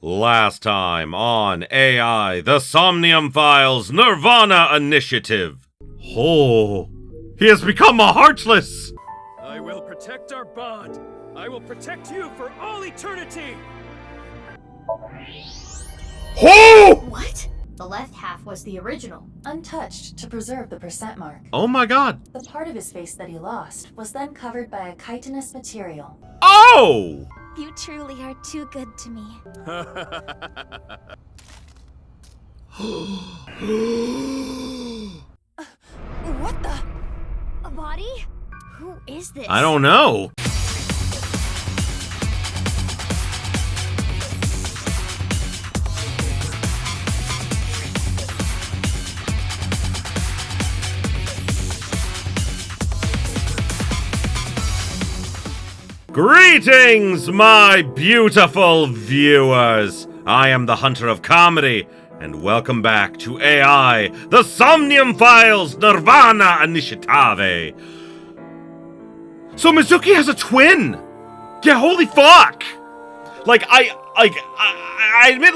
Last time on AI, the Somnium Files Nirvana Initiative. Oh, he has become a Heartless! I will protect our bond. I will protect you for all eternity! Oh! What? The left half was the original, untouched to preserve the percent mark. Oh my god. The part of his face that he lost was then covered by a chitinous material. Oh! You truly are too good to me. What the? A body? Who is this? I don't know. Greetings, my beautiful viewers! I am the Hunter of Comedy, and welcome back to AI, the Somnium Files Nirvana Initiative. So Mizuki has a twin! Yeah, holy fuck! I admit,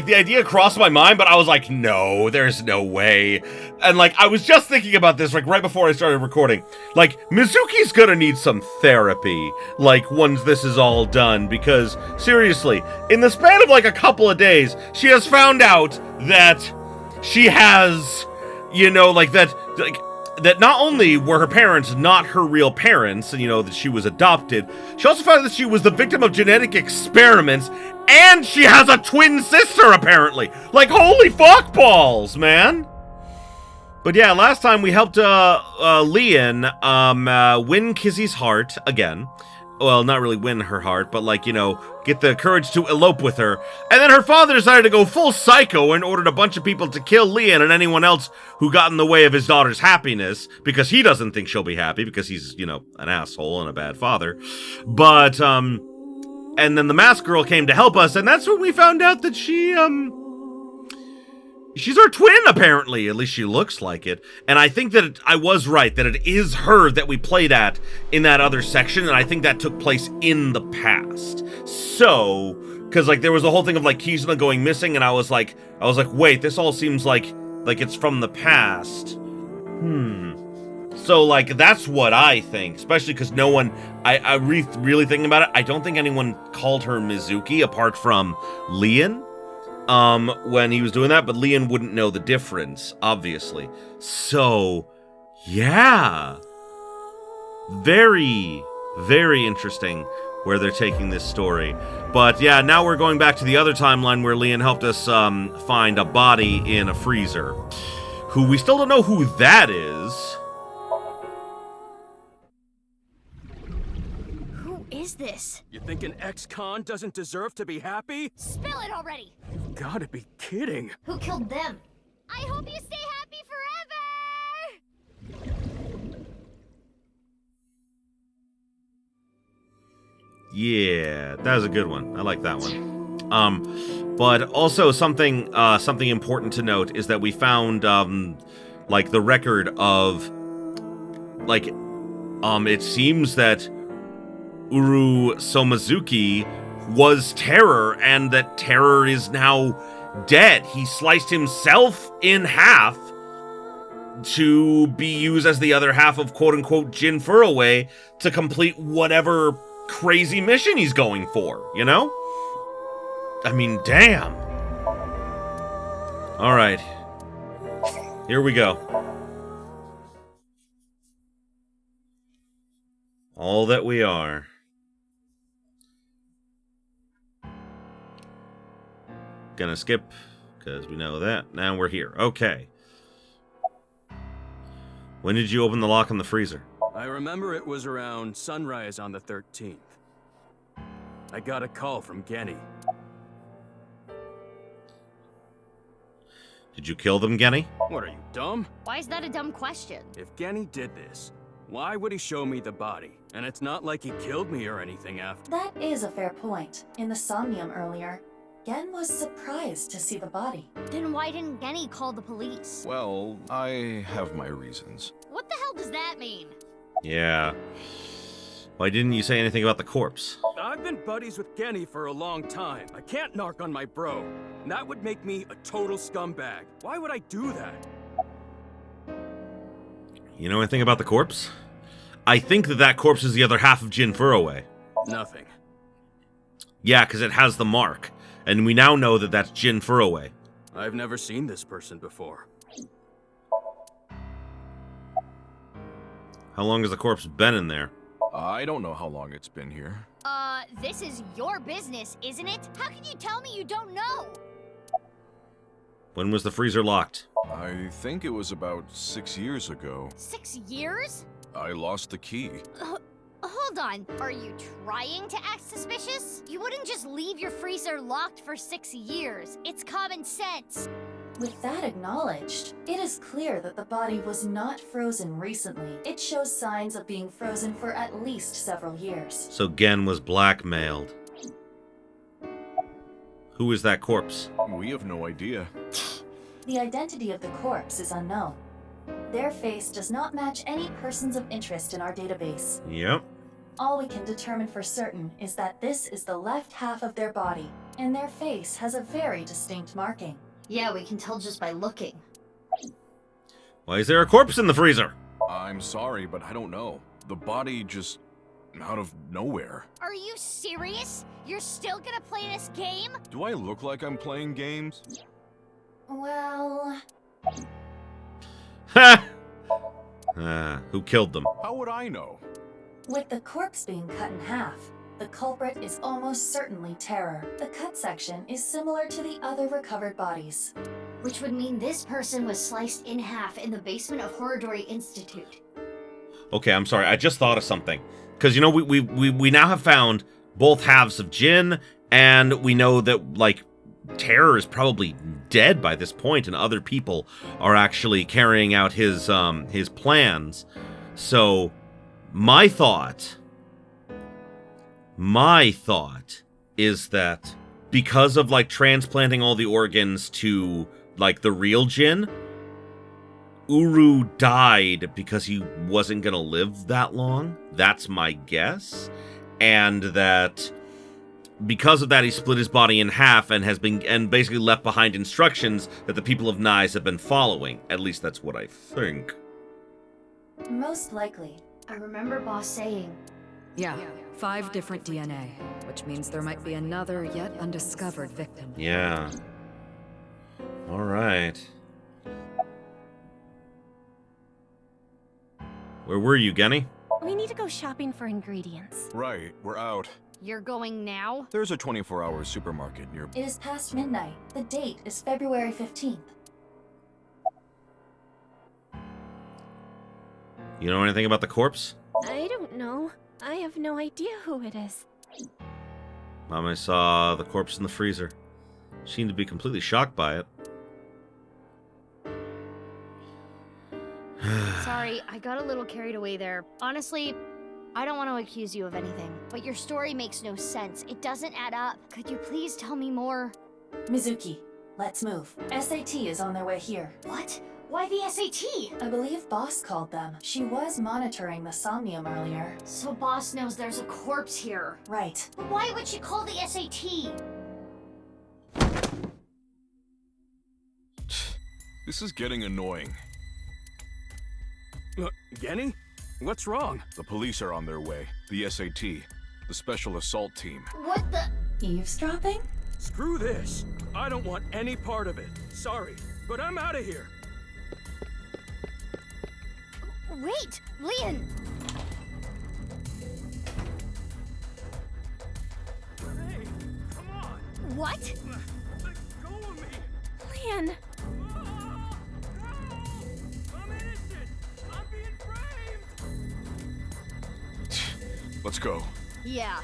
the idea crossed my mind, but I was like, no, there's no way. And, I was just thinking about this, right before I started recording. Mizuki's gonna need some therapy, once this is all done, because, seriously, in the span of, a couple of days, she has found out that she has, that not only were her parents not her real parents, and, that she was adopted, she also found out that she was the victim of genetic experiments, and she has a twin sister, apparently! Holy fuck balls, man! But yeah, last time we helped, Leon, win Kizzy's heart, again. Well, not really win her heart, but, get the courage to elope with her. And then her father decided to go full psycho and ordered a bunch of people to kill Leon and anyone else who got in the way of his daughter's happiness, because he doesn't think she'll be happy, because he's, an asshole and a bad father. But, and then the masked girl came to help us, and that's when we found out that she's our twin, apparently. At least she looks like it. And I think that I was right, that it is her that we played at in that other section, and I think that took place in the past. So, because, there was the whole thing of, Kizuna going missing, and I was like, wait, this all seems like it's from the past. So, that's what I think, especially because no one, I really thinking about it, I don't think anyone called her Mizuki apart from Leon, when he was doing that, but Leon wouldn't know the difference, obviously. So, yeah. Very, very interesting where they're taking this story. But yeah, now we're going back to the other timeline where Leon helped us, find a body in a freezer, who we still don't know who that is. Is this? You think an ex-con doesn't deserve to be happy? Spill it already! You've gotta be kidding. Who killed them? I hope you stay happy forever! Yeah, that was a good one. I like that one. But also something important to note is that we found, the record of, it seems that Uru Somazuki was Terror, and that Terror is now dead. He sliced himself in half to be used as the other half of quote-unquote Jin Furroway to complete whatever crazy mission he's going for, I mean, damn. Alright. Here we go. All that we are. Gonna skip, because we know that. Now we're here. Okay. When did you open the lock on the freezer? I remember it was around sunrise on the 13th. I got a call from Genny. Did you kill them, Genny? What, are you dumb? Why is that a dumb question? If Genny did this, why would he show me the body? And it's not like he killed me or anything after. That is a fair point. In the Somnium earlier, Gen was surprised to see the body. Then why didn't Genny call the police? Well, I have my reasons. What the hell does that mean? Yeah. Why didn't you say anything about the corpse? I've been buddies with Genny for a long time. I can't narc on my bro. And that would make me a total scumbag. Why would I do that? You know anything about the corpse? I think that corpse is the other half of Jin Furroway. Nothing. Yeah, because it has the mark. And we now know that that's Jin Furroway. I've never seen this person before. How long has the corpse been in there? I don't know how long it's been here. This is your business, isn't it? How can you tell me you don't know? When was the freezer locked? I think it was about 6 years ago. 6 years? I lost the key. Hold on. Are you trying to act suspicious? You wouldn't just leave your freezer locked for 6 years. It's common sense. With that acknowledged, it is clear that the body was not frozen recently. It shows signs of being frozen for at least several years. So Gen was blackmailed. Who is that corpse? We have no idea. The identity of the corpse is unknown. Their face does not match any persons of interest in our database. Yep. All we can determine for certain is that this is the left half of their body, and their face has a very distinct marking. Yeah, we can tell just by looking. Why is there a corpse in the freezer? I'm sorry, but I don't know. The body just out of nowhere. Are you serious? You're still gonna play this game? Do I look like I'm playing games? Well... Ha! Who killed them? How would I know? With the corpse being cut in half, the culprit is almost certainly Terror. The cut section is similar to the other recovered bodies. Which would mean this person was sliced in half in the basement of Horridori Institute. Okay, I'm sorry. I just thought of something. Because, you know, we now have found both halves of Jin, and we know that, like, Terror is probably dead by this point, and other people are actually carrying out his plans. So, my thought is that because of, like, transplanting all the organs to, like, the real Jin, Uru died because he wasn't gonna live that long. That's my guess. And that because of that, he split his body in half and basically left behind instructions that the people of Nyes have been following. At least that's what I think. Most likely. I remember Boss saying, Yeah, 5 different DNA, which means there might be another yet undiscovered victim. Yeah. All right. Where were you, Genny? We need to go shopping for ingredients. Right, we're out. You're going now? There's a 24-hour supermarket near. It is past midnight. The date is February 15th. You know anything about the corpse? I don't know. I have no idea who it is. Mama saw the corpse in the freezer. She seemed to be completely shocked by it. Sorry, I got a little carried away there. Honestly, I don't want to accuse you of anything, but your story makes no sense. It doesn't add up. Could you please tell me more? Mizuki, let's move. SAT is on their way here. what? Why the SAT? I believe Boss called them. She was monitoring the Somnium earlier. So Boss knows there's a corpse here. Right. But why would she call the SAT? This is getting annoying. Genny? What's wrong? The police are on their way. The SAT. The Special Assault Team. What the? Eavesdropping? Screw this. I don't want any part of it. Sorry, but I'm out of here. Wait, Leon! Hey, come on. What? Let go of me. Leon! Oh, no! I'm innocent. I'm being framed. Let's go. Yeah.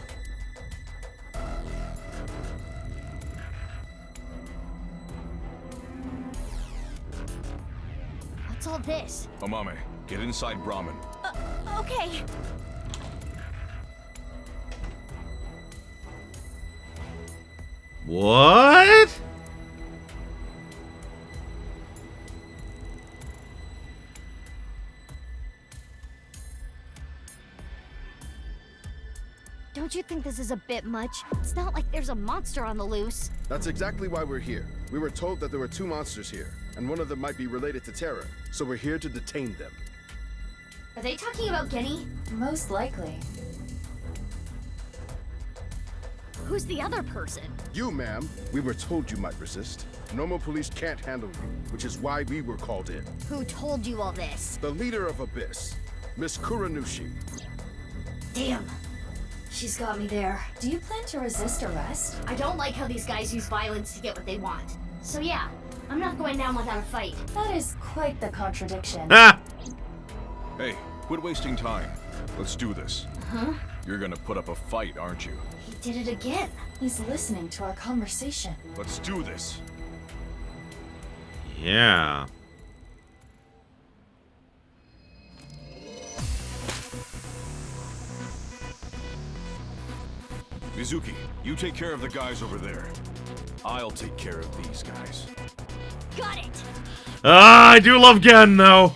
What's all this? Amame, get inside Brahmin. Okay. What? Don't Don't you think this is a bit much? It's not like there's a monster on the loose. That's exactly why we're here. We were told that there were 2 monsters here, and one of them might be related to Terra, so we're here to detain them. Are they talking about Genny? Most likely. Who's the other person? You, ma'am. We were told you might resist. Normal police can't handle you, which is why we were called in. Who told you all this? The leader of Abyss, Miss Kuranushi. Damn. She's got me there. Do you plan to resist arrest? I don't like how these guys use violence to get what they want. So yeah, I'm not going down without a fight. That is quite the contradiction. Ah! Hey, quit wasting time. Let's do this. Huh? You're gonna put up a fight, aren't you? He did it again. He's listening to our conversation. Let's do this. Yeah. Mizuki, you take care of the guys over there. I'll take care of these guys. Got it! Ah, I do love Gen, though.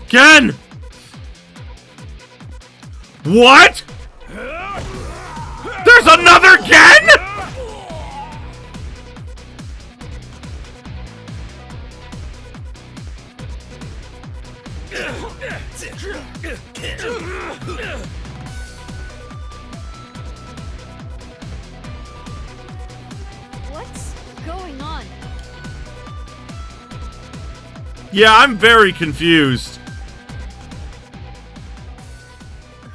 Gen! What? There's another Gen? What's going on? Yeah, I'm very confused.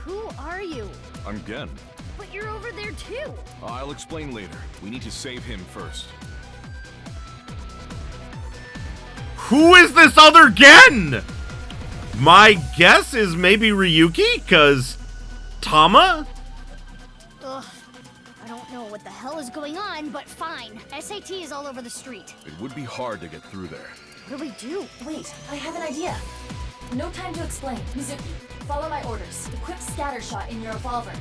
Who are you? I'm Gen. But you're over there too. I'll explain later. We need to save him first. Who is this other Gen? My guess is maybe Ryuki, cause Tama? Ugh. I don't know what the hell is going on, but fine. SAT is all over the street. It would be hard to get through there. What do we do? Wait, I have an idea. No time to explain. Mizuki, follow my orders. Equip Scattershot in your revolver.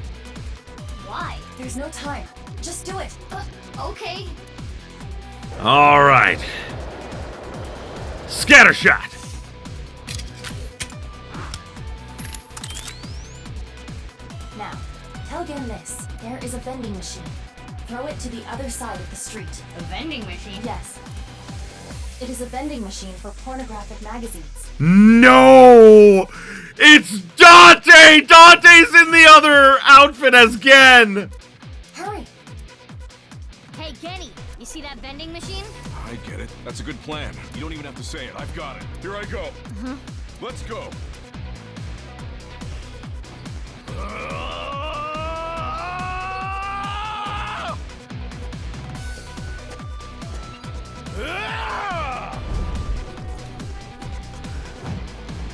Why? There's no time. Just do it. Okay. All right. Scattershot. Now, tell Gen this. There is a vending machine. Throw it to the other side of the street. A vending machine? Yes. It is a vending machine for pornographic magazines. No! It's Dante! Dante's in the other outfit as Gen! Hurry! Hey, Genny, you see that vending machine? I get it. That's a good plan. You don't even have to say it. I've got it. Here I go. Let's go.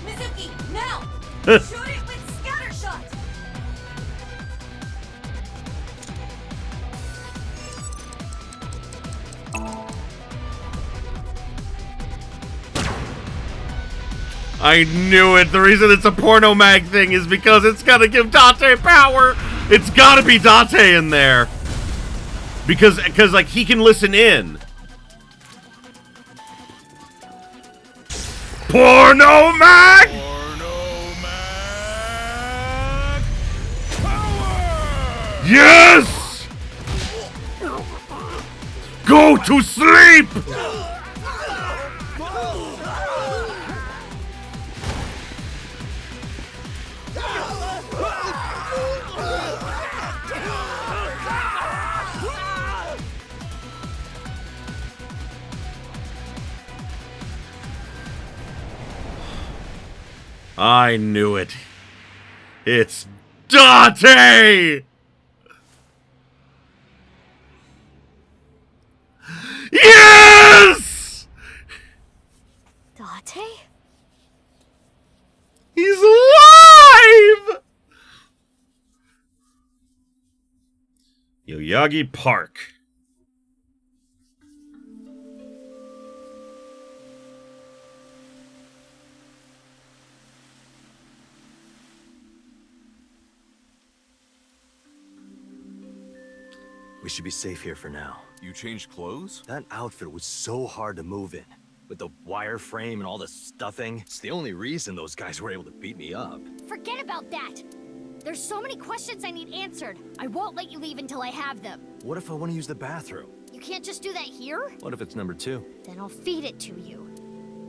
Mizuki, now! Shoot it with Scattershot! I knew it. The reason it's a porno mag thing is because it's gonna give Dante power. It's gotta be Dante in there. Because like he can listen in. Porno mag! Porno mag power! Yes! Go to sleep! I knew it. It's Dante! Yes! Dante? He's alive! Yoyagi Park. We should be safe here for now. You changed clothes? That outfit was so hard to move in. With the wireframe and all the stuffing. It's the only reason those guys were able to beat me up. Forget about that. There's so many questions I need answered. I won't let you leave until I have them. What if I want to use the bathroom? You can't just do that here? What if it's number 2? Then I'll feed it to you.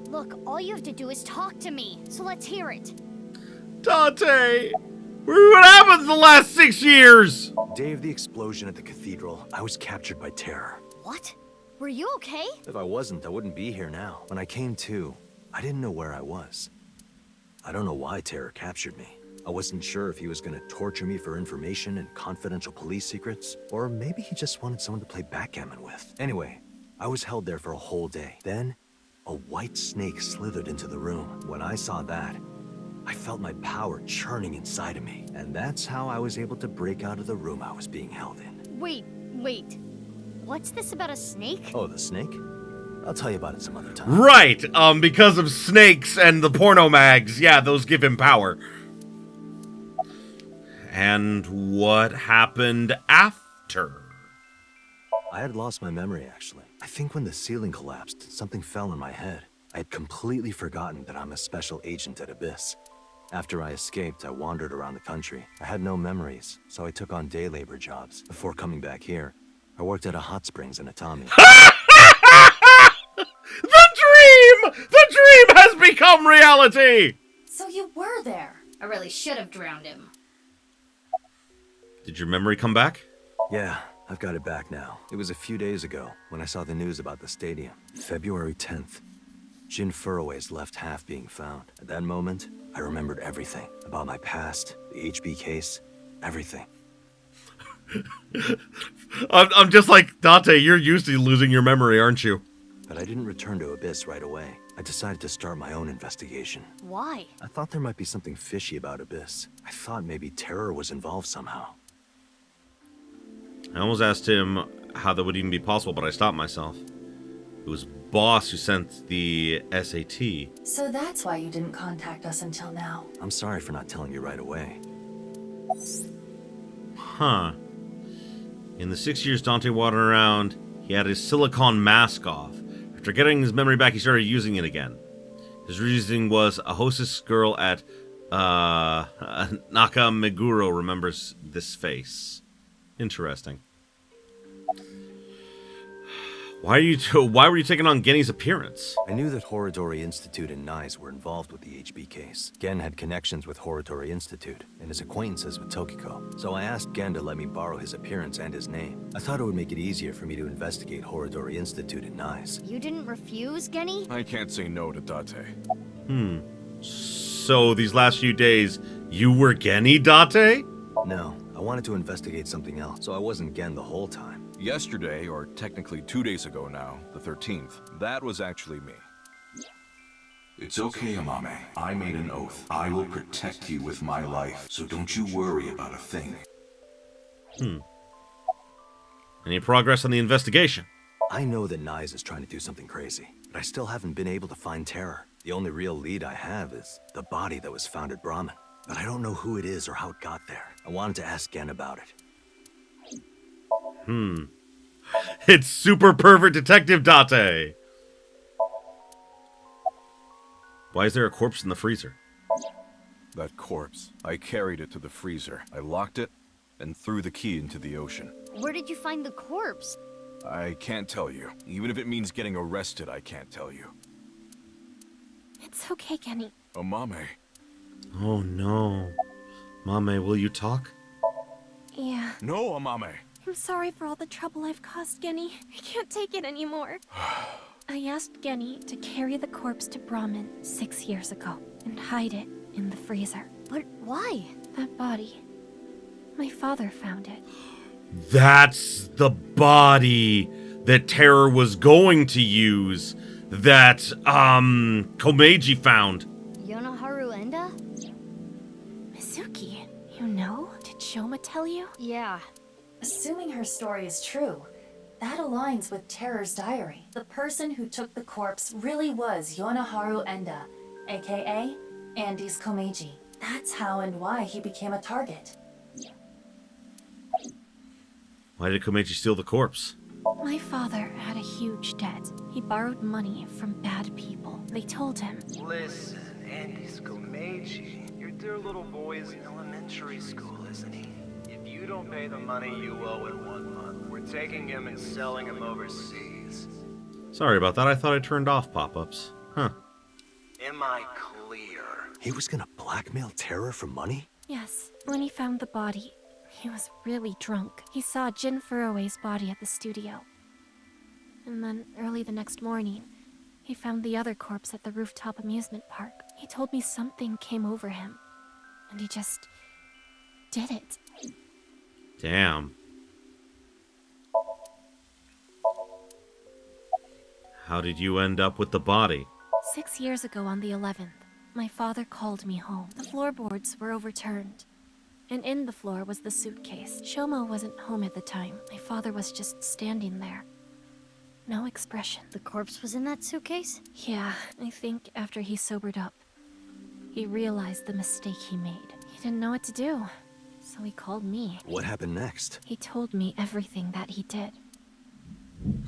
Look, all you have to do is talk to me, so let's hear it. Dante! What happened the last 6 years? Day of the explosion at the cathedral, I was captured by terror. What? Were you okay? If I wasn't, I wouldn't be here now. When I came to, I didn't know where I was. I don't know why terror captured me. I wasn't sure if he was going to torture me for information and confidential police secrets, or maybe he just wanted someone to play backgammon with. Anyway, I was held there for a whole day. Then, a white snake slithered into the room. When I saw that, I felt my power churning inside of me. And that's how I was able to break out of the room I was being held in. Wait. What's this about a snake? Oh, the snake? I'll tell you about it some other time. Right, because of snakes and the porno mags. Yeah, those give him power. And what happened after? I had lost my memory, actually. I think when the ceiling collapsed, something fell in my head. I had completely forgotten that I'm a special agent at Abyss. After I escaped, I wandered around the country. I had no memories, so I took on day labor jobs. Before coming back here, I worked at a hot springs in Atami. The dream has become reality! So you were there. I really should have drowned him. Did your memory come back? Yeah, I've got it back now. It was a few days ago when I saw the news about the stadium. February 10th. Jin Furroway's left half being found. At that moment, I remembered everything. About my past, the HB case, everything. I'm just like, Dante, you're used to losing your memory, aren't you? But I didn't return to Abyss right away. I decided to start my own investigation. Why? I thought there might be something fishy about Abyss. I thought maybe terror was involved somehow. I almost asked him how that would even be possible, but I stopped myself. It was Boss who sent the SAT. So that's why you didn't contact us until now. I'm sorry for not telling you right away. Huh. In the 6 years Dante wandered around, he had his silicone mask off. After getting his memory back, he started using it again. His reasoning was a hostess girl at Nakameguro remembers this face. Interesting. Why were you taking on Genny's appearance? I knew that Horodori Institute and NICE were involved with the HB case. Gen had connections with Horodori Institute and his acquaintances with Tokiko. So I asked Gen to let me borrow his appearance and his name. I thought it would make it easier for me to investigate Horodori Institute and NICE. You didn't refuse, Genny? I can't say no to Dante. So these last few days, you were Genny, Dante? No, I wanted to investigate something else, so I wasn't Gen the whole time. Yesterday, or technically 2 days ago now, the 13th, that was actually me. It's okay, Amame. I made an oath. I will protect you with my life, so don't you worry about a thing. Any progress on the investigation? I know that NICE is trying to do something crazy, but I still haven't been able to find terror. The only real lead I have is the body that was found at Brahmin. But I don't know who it is or how it got there. I wanted to ask Gen about it. It's super perfect Detective Dante. Why is there a corpse in the freezer? That corpse. I carried it to the freezer. I locked it and threw the key into the ocean. Where did you find the corpse? I can't tell you. Even if it means getting arrested, I can't tell you. It's okay, Genny. Amame. Oh no. Mame, will you talk? Yeah. No, Amame. I'm sorry for all the trouble I've caused, Genny. I can't take it anymore. I asked Genny to carry the corpse to Brahmin 6 years ago and hide it in the freezer. But why? That body. My father found it. That's the body that Terror was going to use that, Komeiji found. Yonoharu Enda? Shoma tell you? Yeah. Assuming her story is true, that aligns with Terror's diary. The person who took the corpse really was Yonaharu Enda, aka Andy's Komeiji. That's how and why he became a target. Why did Komeiji steal the corpse? My father had a huge debt. He borrowed money from bad people. They told him, Listen, Andy's Komeiji. Your dear little boy is in elementary school, isn't he? If you don't pay the money you owe in 1 month, we're taking him and selling him overseas. Sorry about that. I thought I turned off pop-ups. Huh. Am I clear? He was gonna blackmail Terror for money? yes, when he found the body, he was really drunk. He saw Jin Furue's body at the studio. And then, early the next morning, he found the other corpse at the rooftop amusement park. He told me something came over him, and he just did it. Damn. How did you end up with the body? 6 years ago on the 11th, my father called me home. The floorboards were overturned, and in the floor was the suitcase. Shoma wasn't home at the time. My father was just standing there. No expression. The corpse was in that suitcase? Yeah, I think after he sobered up, he realized the mistake he made. He didn't know what to do, so he called me. What happened next? He told me everything that he did.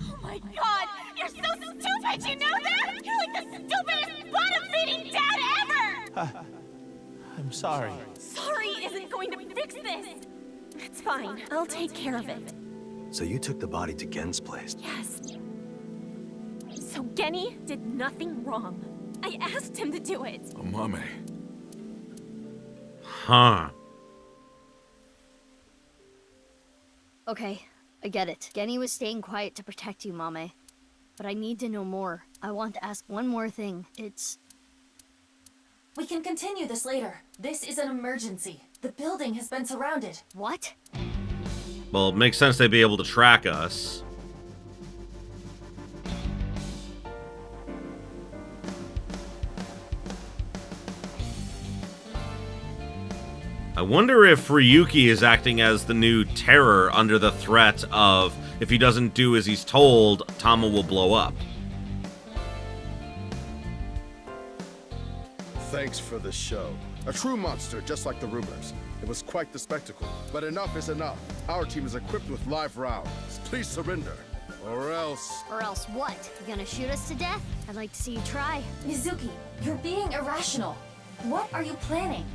Oh my god! You're so stupid, you know that? You're like the stupidest, bottom-feeding dad ever! I'm sorry. Sorry isn't going to fix this! It's fine. I'll take care of it. So you took the body to Gen's place? Yes. So Genny did nothing wrong. I asked him to do it. Mame. Huh. Okay, I get it. Genny was staying quiet to protect you, Mame. But I need to know more. I want to ask one more thing. We can continue this later. This is an emergency. The building has been surrounded. What? Well, it makes sense they'd be able to track us. I wonder if Ryuki is acting as the new Terror under the threat of, if he doesn't do as he's told, Tama will blow up. Thanks for the show. A true monster, just like the rumors. It was quite the spectacle. But enough is enough. Our team is equipped with live rounds. Please surrender. Or else... Or else what? You gonna shoot us to death? I'd like to see you try. Mizuki, you're being irrational. What are you planning?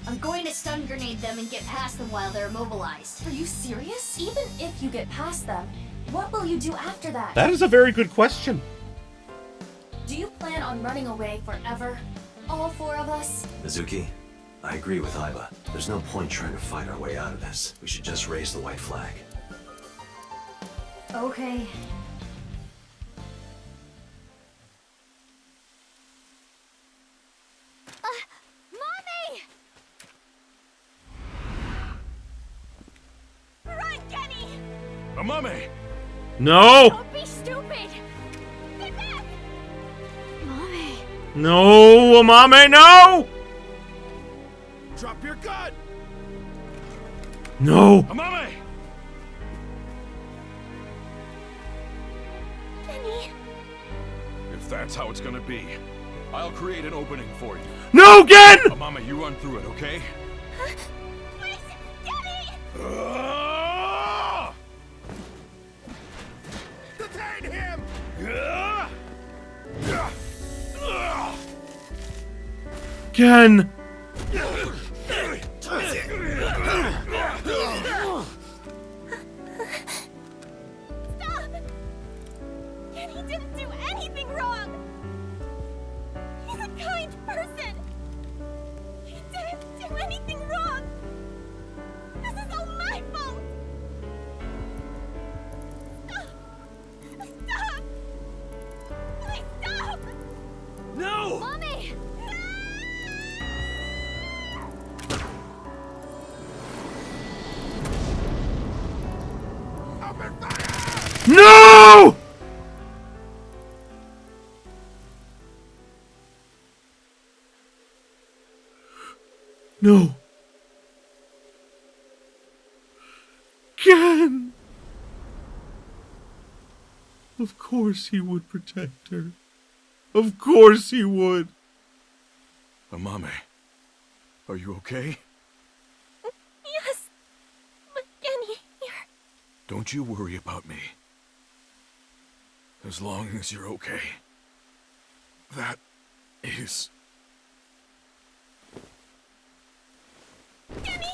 I'm going to stun grenade them and get past them while they're immobilized. Are you serious? Even if you get past them, what will you do after that? That is a very good question. Do you plan on running away forever? All four of us? Mizuki, I agree with Aiba. There's no point trying to fight our way out of this. We should just raise the white flag. Okay. Mommy! Run, Genny! Mame! No! Don't be stupid! Get back! Mame. No, Amame, no! Drop your gun! No! Mame! Genny! If that's how it's gonna be, I'll create an opening for you. No, Gen! Mame, you run through it, okay? Please, Genny! Detain him! Gen! Stop! Genny didn't do anything wrong! He's a kind person! He didn't do anything wrong! This is all my fault! Stop! Stop! Please stop! No! Mommy! I've been No! No. Ken! Of course he would protect her. Of course he would. Amame, are you okay? Yes, but Kenny, you're... Don't you worry about me. As long as you're okay. That is... Kenny!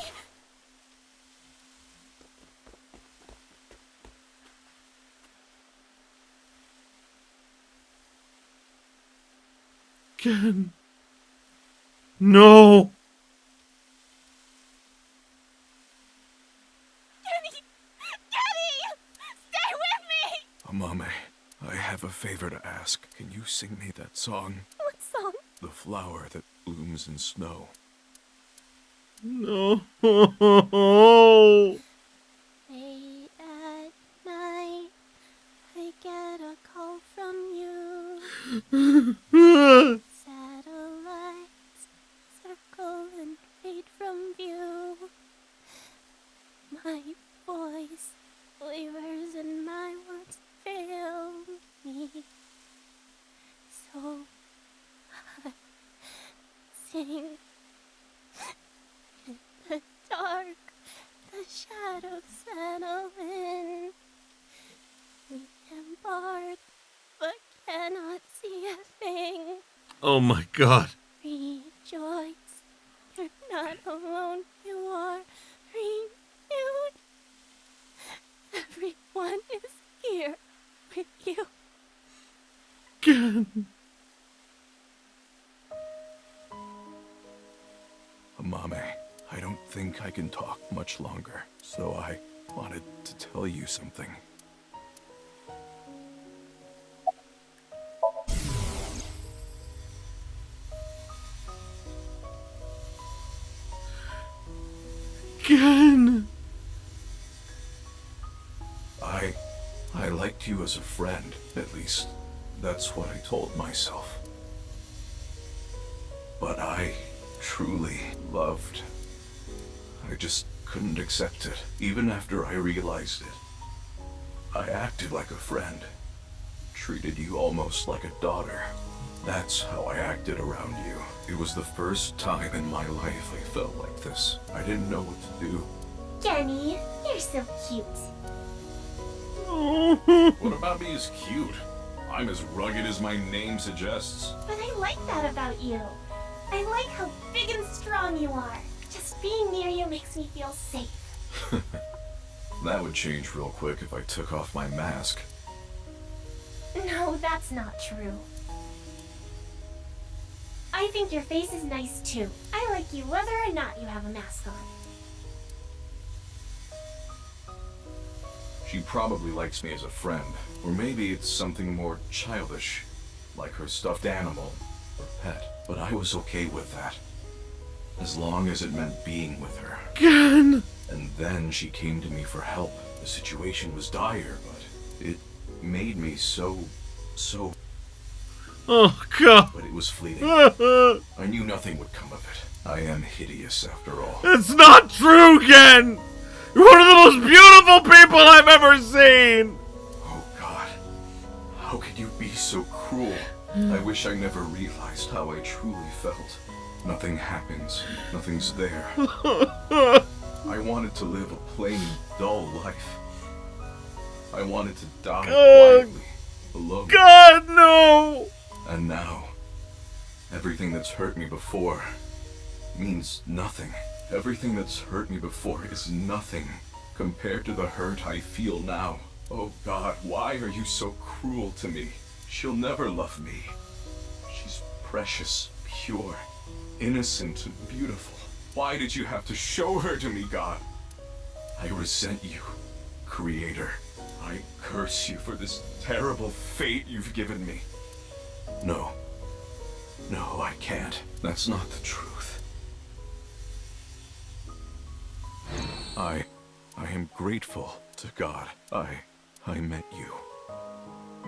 Ken. No. Kenny! Kenny! Stay with me! Amame, I have a favor to ask. Can you sing me that song? What song? The flower that blooms in snow. No. Late at night, I get a call from you. Satellites circle and fade from view. My voice wavers and my words fail me. So I sing. In the dark, the shadows settle in. We embark, but cannot see a thing. Oh my god. Rejoice, you're not alone, you are renewed. Everyone is here with you. Ken. Amame, I don't think I can talk much longer, so I wanted to tell you something. Ken. I liked you as a friend, at least that's what I told myself. But I truly loved. I just couldn't accept it, even after I realized it. I acted like a friend, treated you almost like a daughter. That's how I acted around you. It was the first time in my life I felt like this. I didn't know what to do. Kenny, you're so cute. What about me is cute? I'm as rugged as my name suggests. But I like that about you. I like how big and strong you are. Just being near you makes me feel safe. That would change real quick if I took off my mask. No, that's not true. I think your face is nice too. I like you whether or not you have a mask on. She probably likes me as a friend, or maybe it's something more childish, like her stuffed animal or pet. But I was okay with that, as long as it meant being with her. Ken! And then she came to me for help. The situation was dire, but it made me so... Oh, God. But it was fleeting. I knew nothing would come of it. I am hideous after all. It's not true, Ken! You're one of the most beautiful people I've ever seen! Oh, God. How could you be so cruel? I wish I never realized how I truly felt. Nothing happens. Nothing's there. I wanted to live a plain, dull life. I wanted to die quietly, alone. God, no! And now, everything that's hurt me before means nothing. Everything that's hurt me before is nothing compared to the hurt I feel now. Oh God, why are you so cruel to me? She'll never love me. She's precious, pure, innocent, and beautiful. Why did you have to show her to me, God? I resent you, Creator. I curse you for this terrible fate you've given me. No, I can't. That's not the truth. I am grateful to God. I I met you.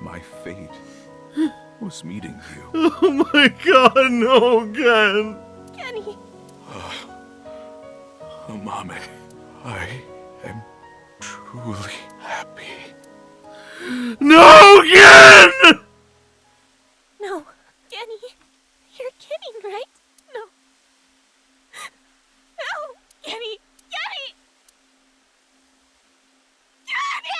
My fate was meeting you. Oh my god, no, Ken! Kenny! Mame, I am truly happy. No, Ken! No, Kenny. You're kidding, right? No. No! Kenny! Kenny! Kenny!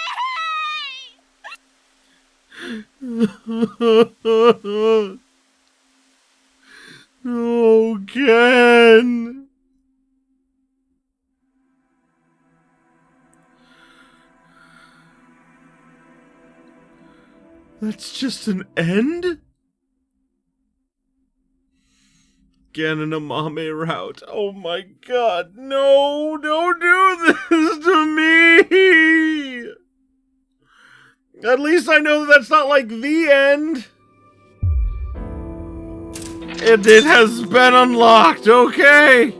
Oh, Ken! That's just an end? Again in a Mame route. Oh my god, no! Don't do this to me! At least I know that's not like the end. It has been unlocked, okay?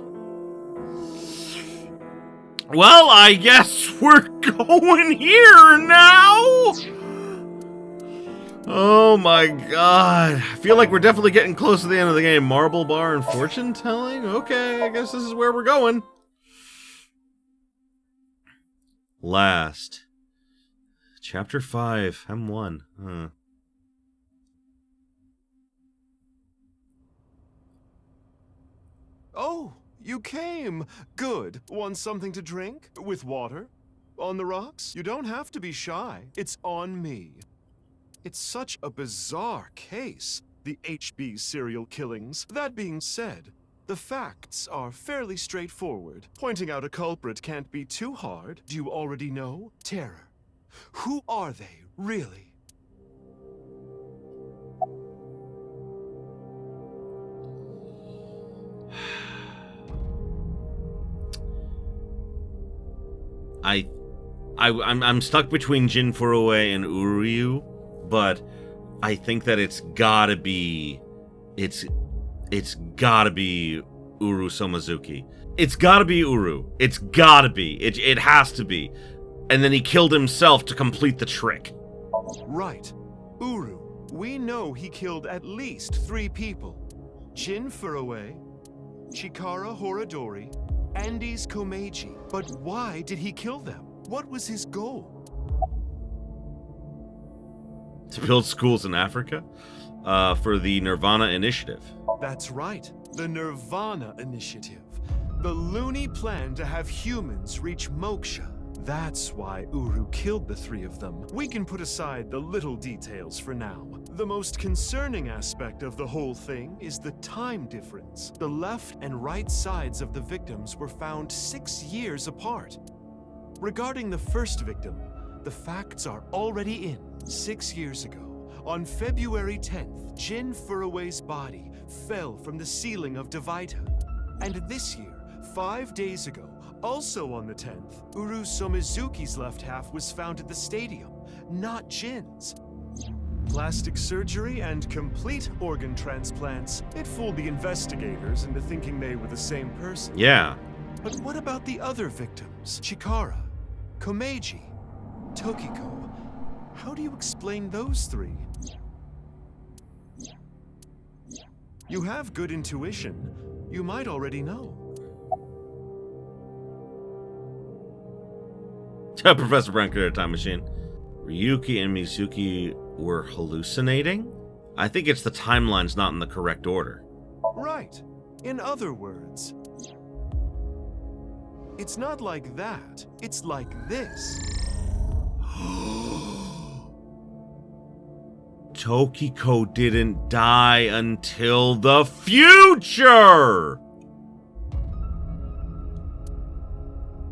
Well, I guess we're going here now! Oh my god. I feel like we're definitely getting close to the end of the game. Marble bar and fortune telling? Okay, I guess this is where we're going. Last. Chapter 5, M1. Huh. Oh, you came. Good. Want something to drink? With water? On the rocks? You don't have to be shy. It's on me. It's such a bizarre case, the HB serial killings. That being said, the facts are fairly straightforward. Pointing out a culprit can't be too hard. Do you already know? Terror. Who are they, really? I'm stuck between Jin Furue and Uryu, but I think that it's gotta be Uru Somazuki. It's gotta be Uru. It's gotta be. It has to be. And then he killed himself to complete the trick. Right. Uru. We know he killed at least 3 people. Jin Furue, Chikara Horadori, Andes Komeiji. But why did he kill them? What was his goal? To build schools in Africa? For the Nirvana Initiative. That's right. The Nirvana Initiative. The loony plan to have humans reach moksha. That's why Uru killed the 3 of them. We can put aside the little details for now. The most concerning aspect of the whole thing is the time difference. The left and right sides of the victims were found 6 years apart. Regarding the first victim, the facts are already in. 6 years ago, on February 10th, Jin Furue's body fell from the ceiling of Devaita. And this year, 5 days ago, also on the 10th, Uru Somizuki's left half was found at the stadium, not Jin's. Plastic surgery and complete organ transplants. It fooled the investigators into thinking they were the same person. Yeah. But what about the other victims? Chikara, Komeiji, Tokiko. How do you explain those 3? You have good intuition. You might already know. Professor Brown created a time machine. Ryuki and Mizuki were hallucinating? I think it's the timeline's not in the correct order. Right. In other words, it's not like that. It's like this. Tokiko didn't die until the future!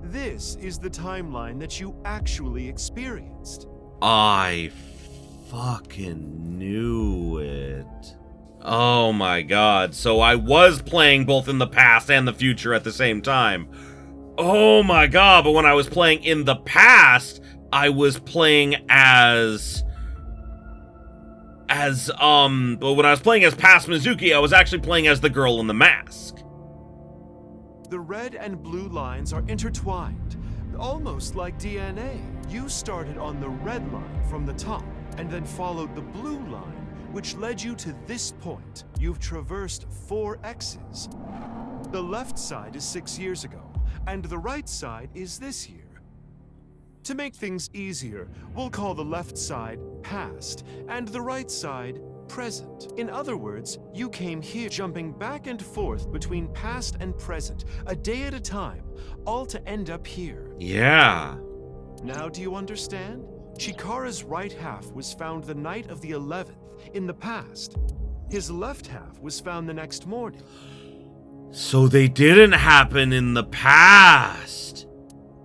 This is the timeline that you actually experienced. I fucking knew it. Oh my god, so I was playing both in the past and the future at the same time. Oh my god, but when I was playing in the past, I was playing but when I was playing as past Mizuki, I was actually playing as the girl in the mask. The red and blue lines are intertwined, almost like DNA. You started on the red line from the top, and then followed the blue line, which led you to this point. You've traversed 4 X's. The left side is 6 years ago, and the right side is this year. To make things easier, we'll call the left side past, and the right side present. In other words, you came here jumping back and forth between past and present, a day at a time, all to end up here. Yeah. Now do you understand? Chikara's right half was found the night of the 11th, in the past. His left half was found the next morning. So they didn't happen in the past.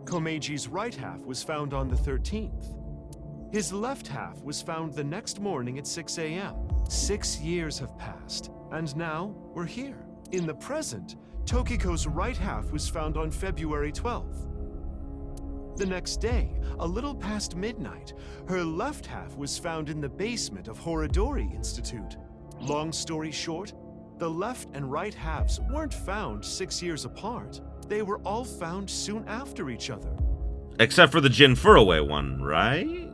Komeji's right half was found on the 13th. His left half was found the next morning at 6 a.m. 6 years have passed, and now we're here. In the present, Tokiko's right half was found on February 12th. The next day, a little past midnight, her left half was found in the basement of Horodori Institute. Long story short, the left and right halves weren't found 6 years apart. They were all found soon after each other. Except for the Jin Furroway one, right?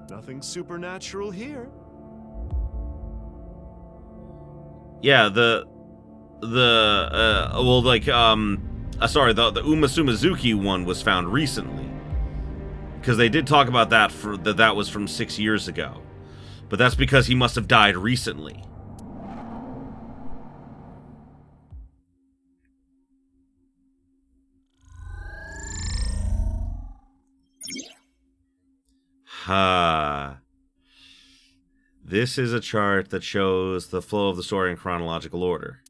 Nothing supernatural here. Yeah, the Uma Sumizuki one was found recently. Because they did talk about that that was from 6 years ago. But that's because he must have died recently. This is a chart that shows the flow of the story in chronological order.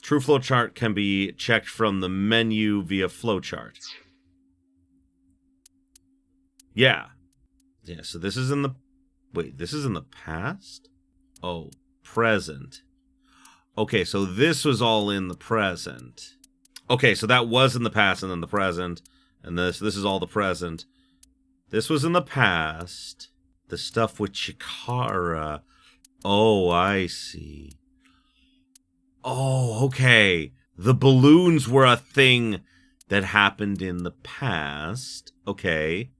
True flow chart can be checked from the menu via flowchart. Yeah. Yeah, so this is in the... Wait, this is in the past? Oh, present. Okay, so this was all in the present. Okay, so that was in the past and then the present. And this is all the present. This was in the past. The stuff with Chikara. Oh, I see. Oh, okay. The balloons were a thing that happened in the past. Okay.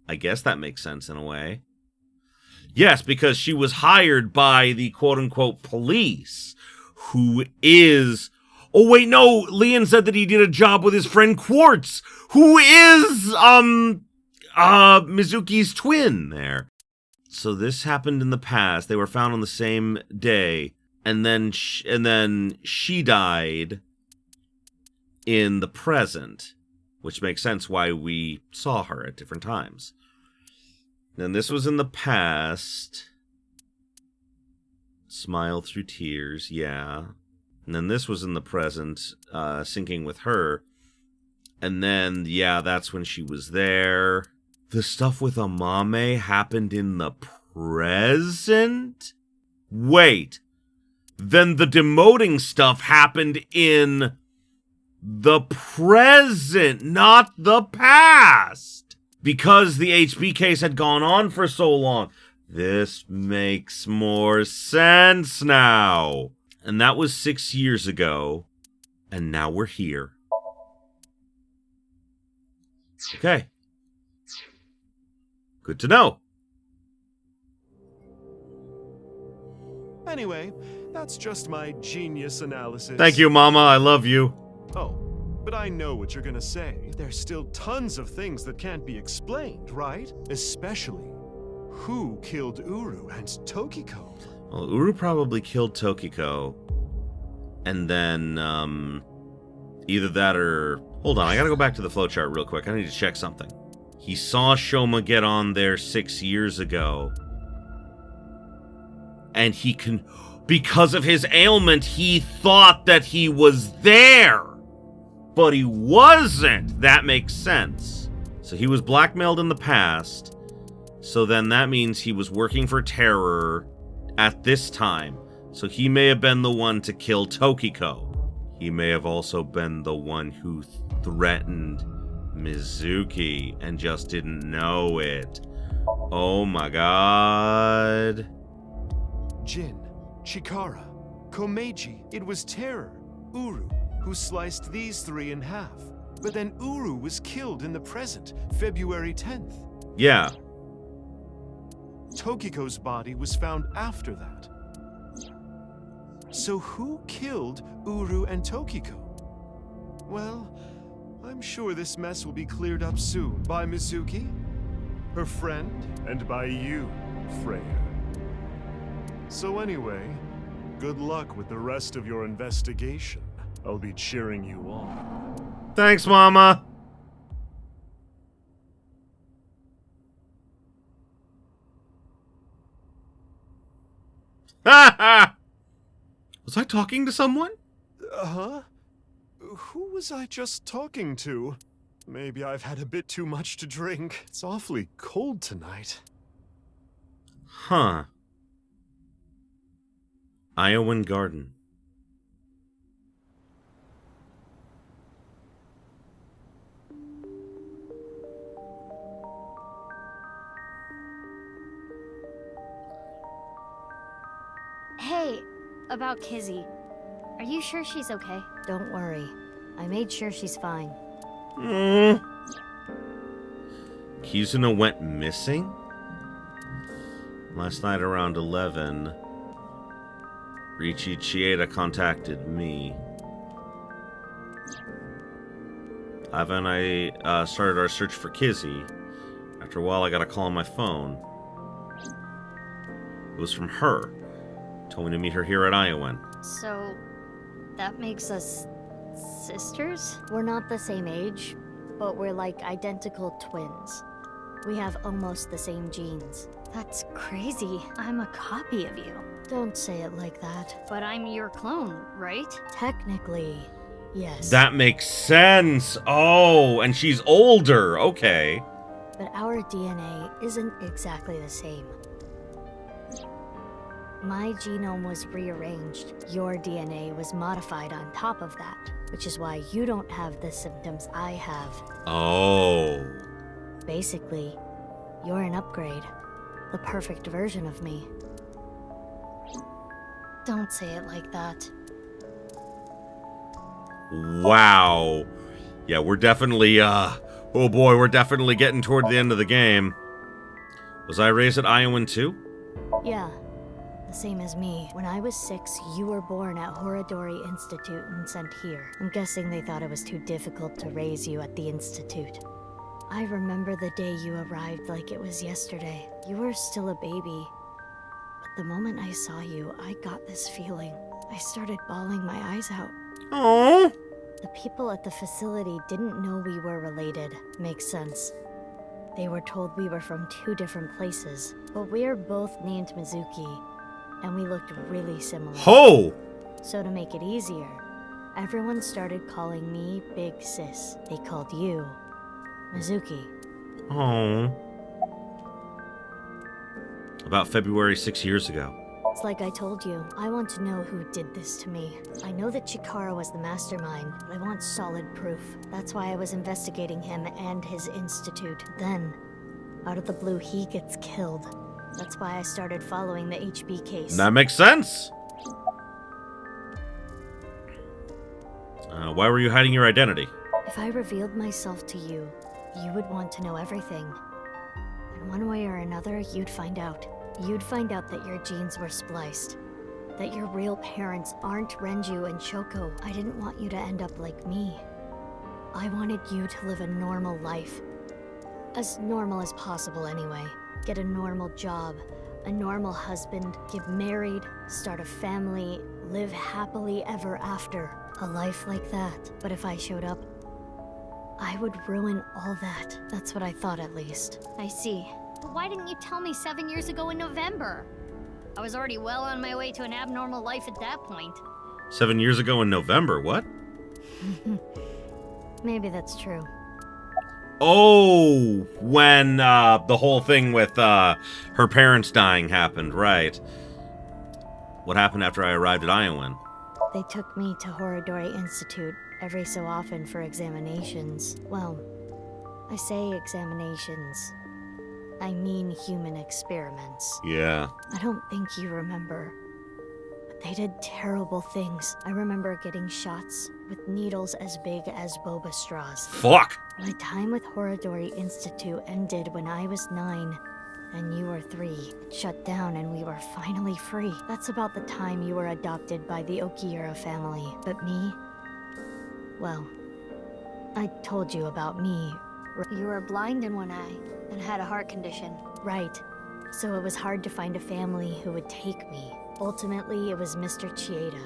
I guess that makes sense in a way. Yes, because she was hired by the quote-unquote police, who is... Oh, wait, no! Leon said that he did a job with his friend Quartz, who is, Mizuki's twin there. So this happened in the past. They were found on the same day. And then she died in the present, which makes sense why we saw her at different times. And this was in the past. Smile through tears, yeah. And then this was in the present, syncing with her. And then, yeah, that's when she was there. The stuff with Amame happened in the present? Wait. Then the demoting stuff happened in the present, not the past. Because the HB case had gone on for so long. This makes more sense now. And that was 6 years ago. And now we're here. Okay. Good to know. Anyway, that's just my genius analysis. Thank you, Mama. I love you. Oh, but I know what you're gonna say. There's still tons of things that can't be explained, right? Especially, who killed Uru and Tokiko? Well, Uru probably killed Tokiko. And then, either that or... Hold on, I gotta go back to the flowchart real quick. I need to check something. He saw Shoma get on there 6 years ago. And he can... Because of his ailment, he thought that he was there. But he wasn't. That makes sense. So he was blackmailed in the past. So then that means he was working for Terror at this time. So he may have been the one to kill Tokiko. He may have also been the one who threatened Mizuki and just didn't know it. Oh my god. Jin, Chikara, Komeiji, it was Terror, Uru, who sliced these three in half. But then Uru was killed in the present, February 10th. Yeah. Tokiko's body was found after that. So who killed Uru and Tokiko? Well, I'm sure this mess will be cleared up soon by Mizuki, her friend, and by you, Freya. So anyway, good luck with the rest of your investigation. I'll be cheering you on. Thanks, Mama. Ha ha! Was I talking to someone? Huh? Who was I just talking to? Maybe I've had a bit too much to drink. It's awfully cold tonight. Huh. Iowan Garden. Hey, about Kizzy. Are you sure she's okay? Don't worry. I made sure she's fine. Kizuna went missing? Last night around 11, Riichi Chieda contacted me. Ava and I started our search for Kizzy. After a while, I got a call on my phone. It was from her. Told me to meet her here at Iowan. So, that makes us sisters? We're not the same age, but we're like identical twins. We have almost the same genes. That's crazy. I'm a copy of you. Don't say it like that. But I'm your clone, right? Technically, yes. That makes sense. Oh, and she's older. Okay. But our DNA isn't exactly the same. My genome was rearranged. Your DNA was modified on top of that, which is why you don't have the symptoms I have. Oh. Basically, you're an upgrade. The perfect version of me. Don't say it like that. Wow. Yeah, we're definitely, oh boy, we're definitely getting toward the end of the game. Was I raised at Iowan too? Yeah. The same as me. When I was 6, you were born at Horodori Institute and sent here. I'm guessing they thought it was too difficult to raise you at the Institute. I remember the day you arrived like it was yesterday. You were still a baby. But the moment I saw you, I got this feeling. I started bawling my eyes out. Aww. The people at the facility didn't know we were related. Makes sense. They were told we were from 2 different places. But we're both named Mizuki. And we looked really similar. Ho! So to make it easier, everyone started calling me Big Sis. They called you Mizuki. Oh. About February 6 years ago. It's like I told you, I want to know who did this to me. I know that Chikara was the mastermind, but I want solid proof. That's why I was investigating him and his institute. Then, out of the blue, he gets killed. That's why I started following the HB case. That makes sense. Why were you hiding your identity? If I revealed myself to you, you would want to know everything. And one way or another, you'd find out. You'd find out that your genes were spliced. That your real parents aren't Renju and Shoko. I didn't want you to end up like me. I wanted you to live a normal life. As normal as possible, anyway. Get a normal job, a normal husband, get married, start a family, live happily ever after. A life like that. But if I showed up, I would ruin all that. That's what I thought, at least. I see. But why didn't you tell me 7 years ago in November? I was already well on my way to an abnormal life at that point. 7 years ago in November, what? Maybe that's true. Oh, when the whole thing with her parents dying happened, right. What happened after I arrived at Iowan? They took me to Horodori Institute every so often for examinations. Well, I say examinations. I mean human experiments. Yeah. I don't think you remember. But They did terrible things. I remember getting shots with needles as big as boba straws. Fuck! My time with Horodori Institute ended when I was 9, and you were 3. It shut down and we were finally free. That's about the time you were adopted by the Okiura family. But me? Well, I told you about me. You were blind in one eye and had a heart condition. Right. So it was hard to find a family who would take me. Ultimately, it was Mr. Chieda,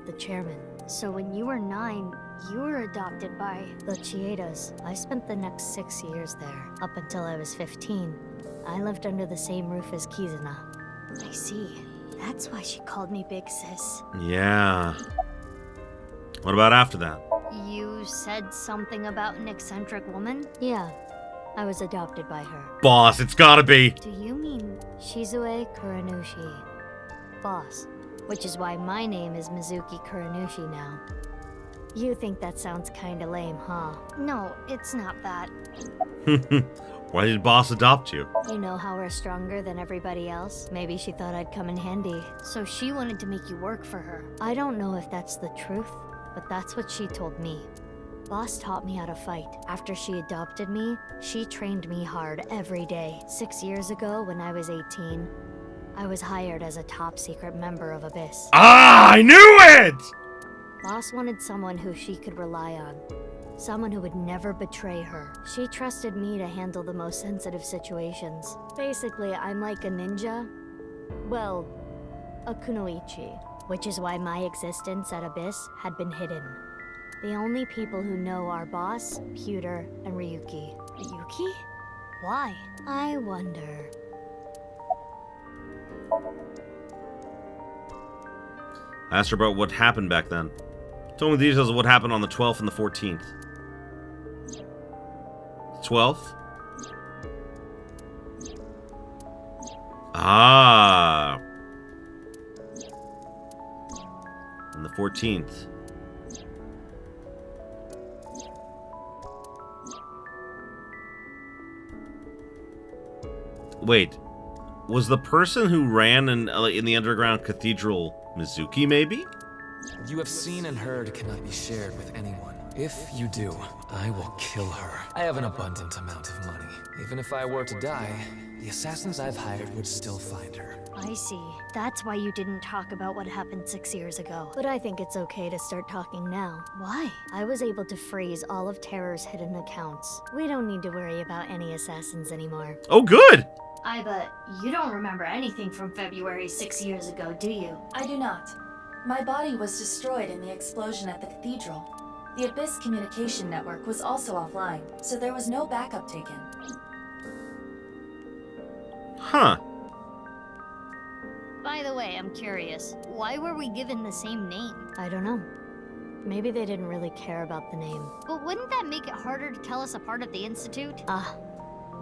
the chairman. So when you were 9, you were adopted by the Chiedas. I spent the next 6 years there, up until I was 15. I lived under the same roof as Kizuna. I see. That's why she called me Big Sis. Yeah. What about after that? You said something about an eccentric woman? Yeah. I was adopted by her. Boss, it's gotta be. Do you mean Shizue Kuranushi? Boss. Which is why my name is Mizuki Kuranushi now. You think that sounds kinda lame, huh? No, it's not that. Why did Boss adopt you? You know how we're stronger than everybody else? Maybe she thought I'd come in handy. So she wanted to make you work for her. I don't know if that's the truth, but that's what she told me. Boss taught me how to fight. After she adopted me, she trained me hard every day. 6 years ago, when I was 18, I was hired as a top-secret member of Abyss. Ah, I knew it! Boss wanted someone who she could rely on. Someone who would never betray her. She trusted me to handle the most sensitive situations. Basically, I'm like a ninja. Well, a kunoichi. Which is why my existence at Abyss had been hidden. The only people who know are Boss, Pewter, and Ryuki. Ryuki? Why? I wonder. I asked her about what happened back then. Told me the details of what happened on the 12th and the 14th. 12th? Ah. And the 14th. Wait. Was the person who ran in the underground cathedral Mizuki, maybe? You have seen and heard cannot be shared with anyone. If you do, I will kill her. I have an abundant amount of money. Even if I were to die, the assassins I've hired would still find her. I see. That's why you didn't talk about what happened 6 years ago. But I think it's okay to start talking now. Why? I was able to freeze all of Terror's hidden accounts. We don't need to worry about any assassins anymore. Oh, good! But you don't remember anything from February 6 years ago, do you? I do not. My body was destroyed in the explosion at the cathedral. The Abyss communication network was also offline, so there was no backup taken. Huh. By the way, I'm curious. Why were we given the same name? I don't know. Maybe they didn't really care about the name. But wouldn't that make it harder to tell us apart at the Institute?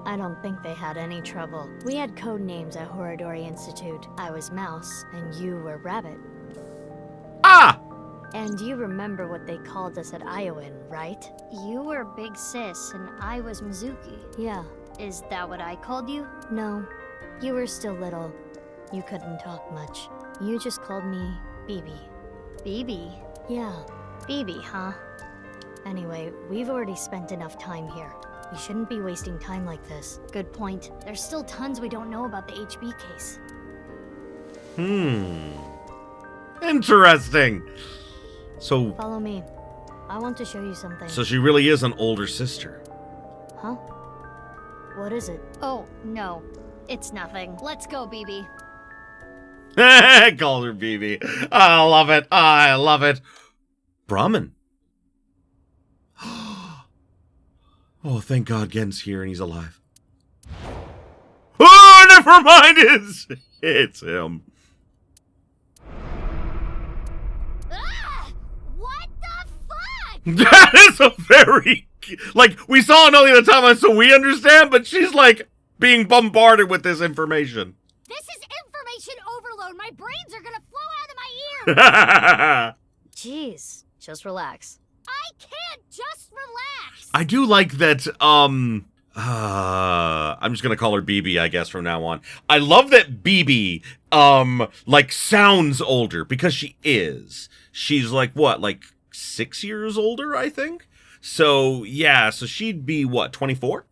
I don't think they had any trouble. We had code names at Horodori Institute. I was Mouse, and you were Rabbit. Ah! And you remember what they called us at Iowan, right? You were Big Sis, and I was Mizuki. Yeah. Is that what I called you? No. You were still little. You couldn't talk much. You just called me Bibi. Bibi? Yeah. Bibi, huh? Anyway, we've already spent enough time here. We shouldn't be wasting time like this. Good point. There's still tons we don't know about the HB case. Interesting. So... Follow me. I want to show you something. So she really is an older sister. Huh? What is it? Oh, no. It's nothing. Let's go, Bibi. Call her Bibi. I love it. I love it. Brahmin. Oh, thank God Gen's here and he's alive. Oh, never mind. It's him. What the fuck? That is a very... Like, we saw it only the time, so we understand, but she's, like, being bombarded with this information. This is information overload. My brains are gonna flow out of my ears. Jeez, just relax. I can't just relax. I do like that, I'm just gonna call her Bibi, I guess, from now on. I love that Bibi, like, sounds older, because she is. She's, like, what, like, 6 years older, I think? So, yeah, so she'd be, what, 24?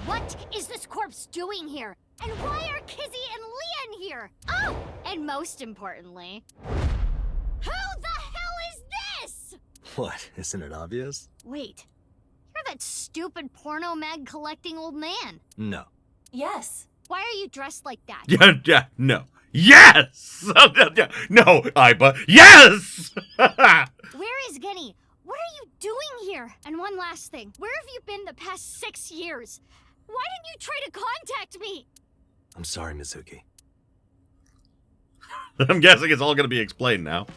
What is this corpse doing here? And why are Kizzy and Leon here? Oh, and most importantly, who the hell is this? What, isn't it obvious? Wait, you're that stupid porno mag collecting old man. No. Yes. Why are you dressed like that? Yeah, no. Yes! No, Iba, yes! Where is Genny? What are you doing here? And one last thing, where have you been the past 6 years? Why didn't you try to contact me? I'm sorry, Mizuki. I'm guessing it's all gonna be explained now.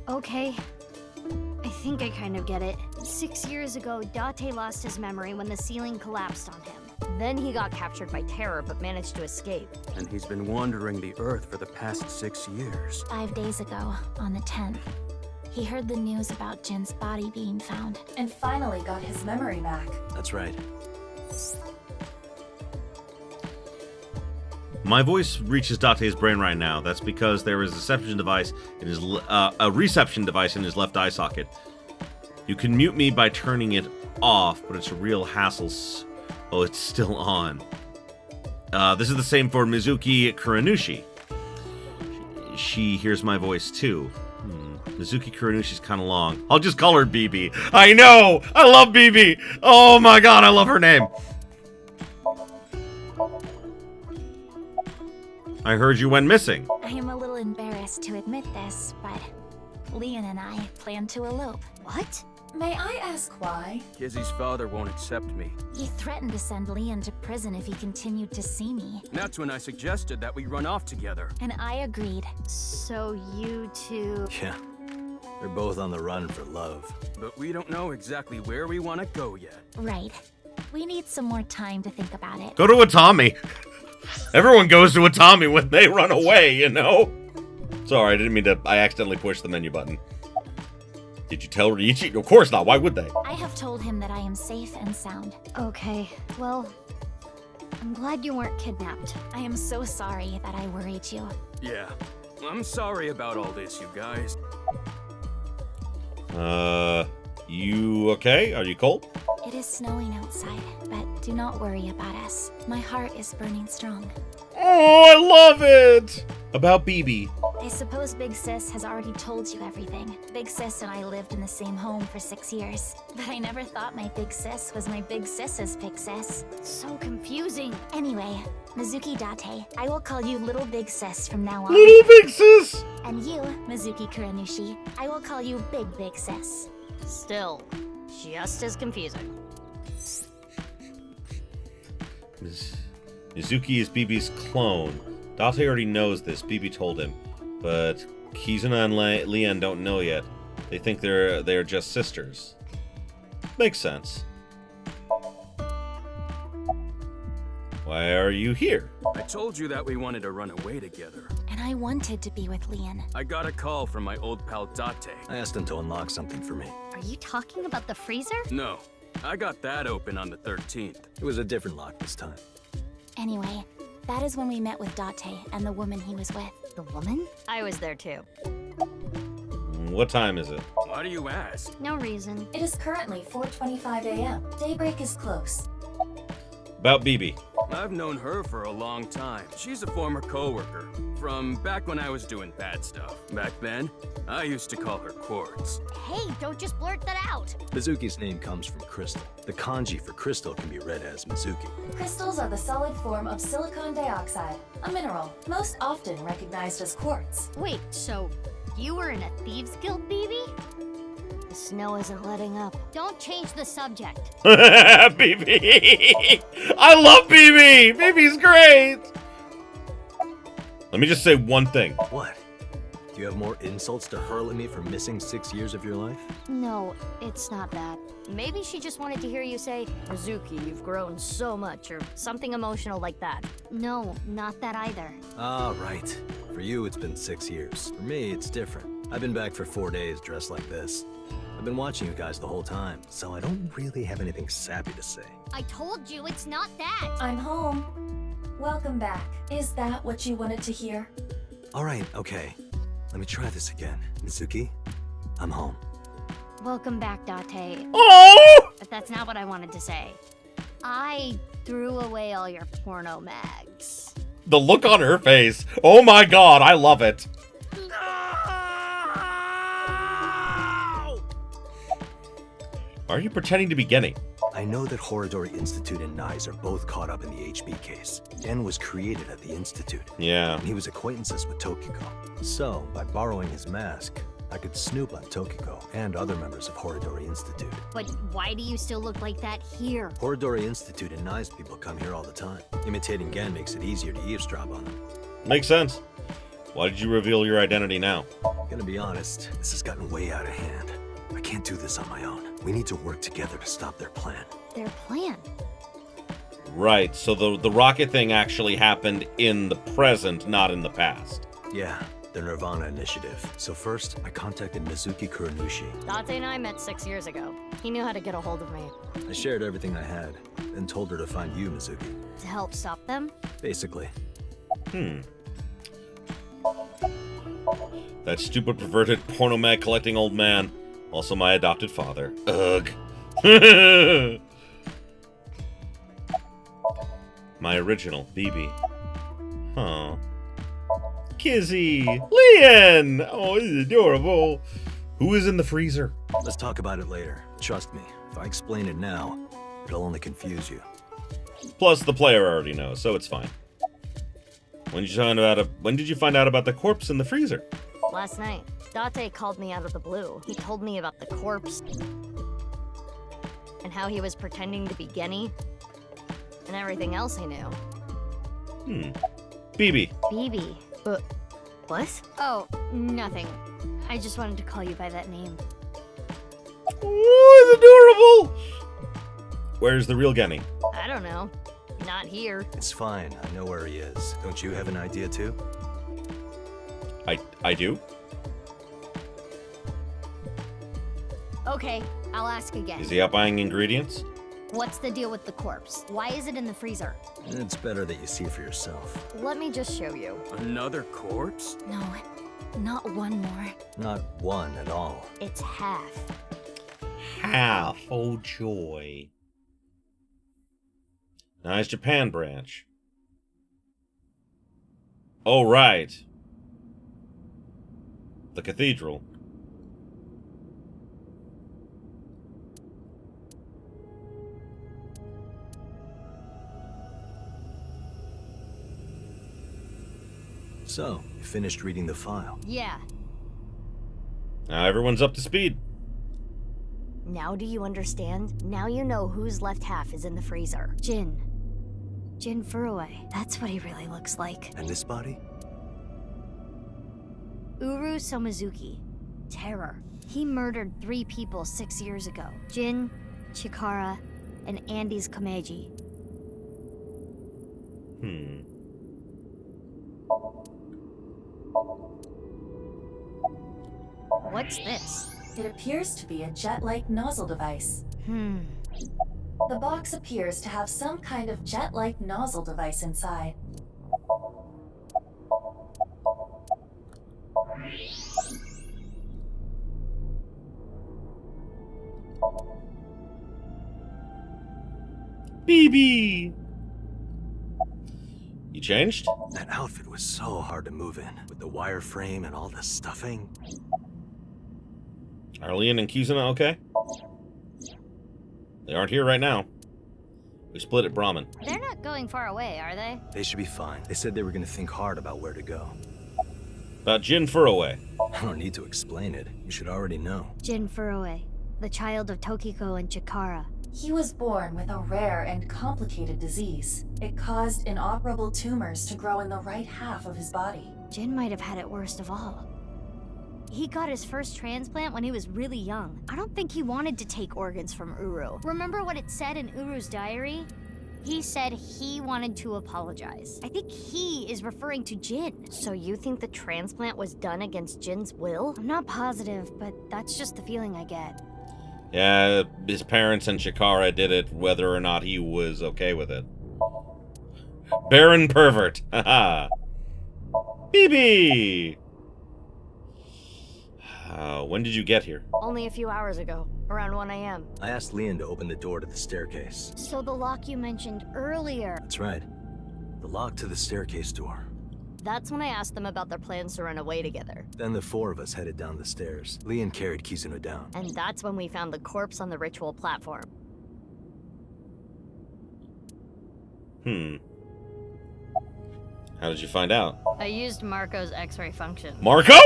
Okay. I think I kind of get it. 6 years ago, Dante lost his memory when the ceiling collapsed on him. Then he got captured by terror but managed to escape. And he's been wandering the Earth for the past 6 years. 5 days ago, on the 10th, he heard the news about Jin's body being found. And finally got his memory back. That's right. My voice reaches Dante's brain right now. That's because there is a reception device in his left eye socket. You can mute me by turning it off, but it's a real hassle. Oh, it's still on. This is the same for Mizuki Kuranushi. She hears my voice too. Mizuki Kuranushi's kind of long. I'll just call her Bibi. I know! I love Bibi! Oh my god, I love her name! I heard you went missing. I am a little embarrassed to admit this, but Leon and I plan to elope. What? May I ask why? Kizzy's father won't accept me. He threatened to send Leon to prison if he continued to see me. That's when I suggested that we run off together. And I agreed. So you two... Yeah. They're both on the run for love. But we don't know exactly where we want to go yet. Right. We need some more time to think about it. Go to Atami. Everyone goes to Atami when they run away, you know? Sorry, I didn't mean to... I accidentally pushed the menu button. Did you tell Ryuichi? Of course not, why would they? I have told him that I am safe and sound. Okay, well... I'm glad you weren't kidnapped. I am so sorry that I worried you. Yeah. I'm sorry about all this, you guys. You okay? Are you cold? It is snowing outside, but do not worry about us. My heart is burning strong. Oh, I love it! About Bibi. I suppose Big Sis has already told you everything. Big Sis and I lived in the same home for 6 years. But I never thought my Big Sis was my Big Sis's Big Sis. So confusing. Anyway, Mizuki Date, I will call you Little Big Sis from now on. Little Big Sis! And you, Mizuki Kuranushi, I will call you Big Big Sis. Still, just as confusing. Mizuki is Bibi's clone. Dante already knows this, Bibi told him. But Kizuna and Leon don't know yet. They think they're just sisters. Makes sense. Why are you here? I told you that we wanted to run away together. And I wanted to be with Leon. I got a call from my old pal Dante. I asked him to unlock something for me. Are you talking about the freezer? No, I got that open on the 13th. It was a different lock this time. Anyway, that is when we met with Dante and the woman he was with. The woman? I was there too. What time is it? Why do you ask? No reason. It is currently 4:25 a.m. Daybreak is close. About Bibi. I've known her for a long time. She's a former coworker from back when I was doing bad stuff. Back then, I used to call her Quartz. Hey, don't just blurt that out. Mizuki's name comes from crystal. The kanji for crystal can be read as Mizuki. Crystals are the solid form of silicon dioxide, a mineral, most often recognized as quartz. Wait, so you were in a thieves guild, Bibi? The snow isn't letting up. Don't change the subject. Bibi! I love Bibi! Bibi's great! Let me just say one thing. What? Do you You have more insults to hurl at me for missing 6 years of your life? No, it's not that. Maybe she just wanted to hear you say, Mizuki, you've grown so much, or something emotional like that. No, not that either. Ah, right. For you, it's been 6 years. For me, it's different. I've been back for 4 days dressed like this. I've been watching you guys the whole time, so I don't really have anything sappy to say. I told you it's not that. I'm home. Welcome back. Is that what you wanted to hear? All right, okay. Let me try this again. Mizuki, I'm home. Welcome back, Dante. Oh! But that's not what I wanted to say. I threw away all your porno mags. The look on her face. Oh my god, I love it. Why are you pretending to be Genny? I know that Horodori Institute and Nyes are both caught up in the HB case. Gen was created at the Institute. Yeah. And he was acquaintances with Tokiko. So, by borrowing his mask, I could snoop on Tokiko and other members of Horodori Institute. But why do you still look like that here? Horodori Institute and Nyes people come here all the time. Imitating Gen makes it easier to eavesdrop on them. Makes sense. Why did you reveal your identity now? Gonna be honest, this has gotten way out of hand. I can't do this on my own. We need to work together to stop their plan. Their plan? Right, so the rocket thing actually happened in the present, not in the past. Yeah, the Nirvana Initiative. So first, I contacted Mizuki Kuranushi. Dante and I met 6 years ago. He knew how to get a hold of me. I shared everything I had, then told her to find you, Mizuki. To help stop them? Basically. That stupid, perverted, porno mag collecting old man. Also my adopted father. Ugh. My original, Bibi. Huh. Kizzy! Leon! Oh, this is adorable. Who is in the freezer? Let's talk about it later. Trust me, if I explain it now, it'll only confuse you. Plus, the player already knows, so it's fine. When did you find out about the corpse in the freezer? Last night. Dante called me out of the blue. He told me about the corpse. And how he was pretending to be Genny. And everything else he knew. Bibi. Bibi. What? Oh, nothing. I just wanted to call you by that name. Oh, it's adorable! Where's the real Genny? I don't know. Not here. It's fine. I know where he is. Don't you have an idea too? I do? Okay, I'll ask again. Is he out buying ingredients? What's the deal with the corpse? Why is it in the freezer? It's better that you see for yourself. Let me just show you. Another corpse? No, not one more. Not one at all. It's half. Half. Oh, joy. Nice Japan branch. Oh, right. The cathedral. So, you finished reading the file? Yeah. Now everyone's up to speed. Now do you understand? Now you know whose left half is in the freezer. Jin Furue. That's what he really looks like. And this body? Uru Somizuki. Terror. He murdered 3 people 6 years ago. Jin, Chikara, and Andy's Komeiji. What's this? It appears to be a jet-like nozzle device. The box appears to have some kind of jet-like nozzle device inside. Bibi! You changed? That outfit was so hard to move in, with the wireframe and all the stuffing. Are Leon and Kizuna okay? They aren't here right now. We split at Brahmin. They're not going far away, are they? They should be fine. They said they were going to think hard about where to go. About Jin Furue. I don't need to explain it. You should already know. Jin Furue, the child of Tokiko and Chikara. He was born with a rare and complicated disease. It caused inoperable tumors to grow in the right half of his body. Jin might have had it worst of all. He got his first transplant when he was really young. I don't think he wanted to take organs from Uru. Remember what it said in Uru's diary? He said he wanted to apologize. I think he is referring to Jin. So you think the transplant was done against Jin's will? I'm not positive, but that's just the feeling I get. Yeah, his parents and Chikara did it whether or not he was okay with it. Baron pervert. Haha. Bibi! When did you get here? Only a few hours ago, around 1 a.m. I asked Leon to open the door to the staircase. So the lock you mentioned earlier. That's right. The lock to the staircase door. That's when I asked them about their plans to run away together. Then the four of us headed down the stairs. Leon carried Kizuno down. And that's when we found the corpse on the ritual platform. How did you find out? I used Marco's X-ray function. Marco?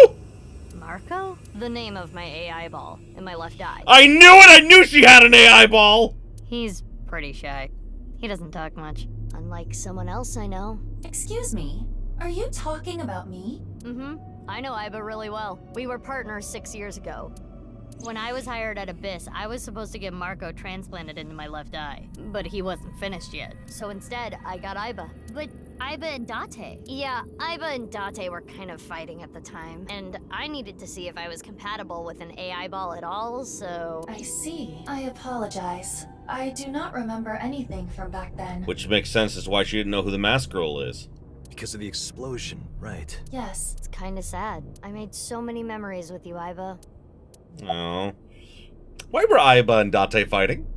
Marco? The name of my AI ball in my left eye. I knew it! I knew she had an AI ball! He's pretty shy. He doesn't talk much. Unlike someone else I know. Excuse me, are you talking about me? Mm-hmm. I know Iba really well. We were partners 6 years ago. When I was hired at Abyss, I was supposed to get Marco transplanted into my left eye. But he wasn't finished yet. So instead, I got Iba. But Iba and Dante. Yeah, Iba and Dante were kind of fighting at the time. And I needed to see if I was compatible with an AI ball at all, so... I see. I apologize. I do not remember anything from back then. Which makes sense as why she didn't know who the masked girl is. Because of the explosion, right? Yes. It's kind of sad. I made so many memories with you, Iba. Oh. Why were Iba and Dante fighting?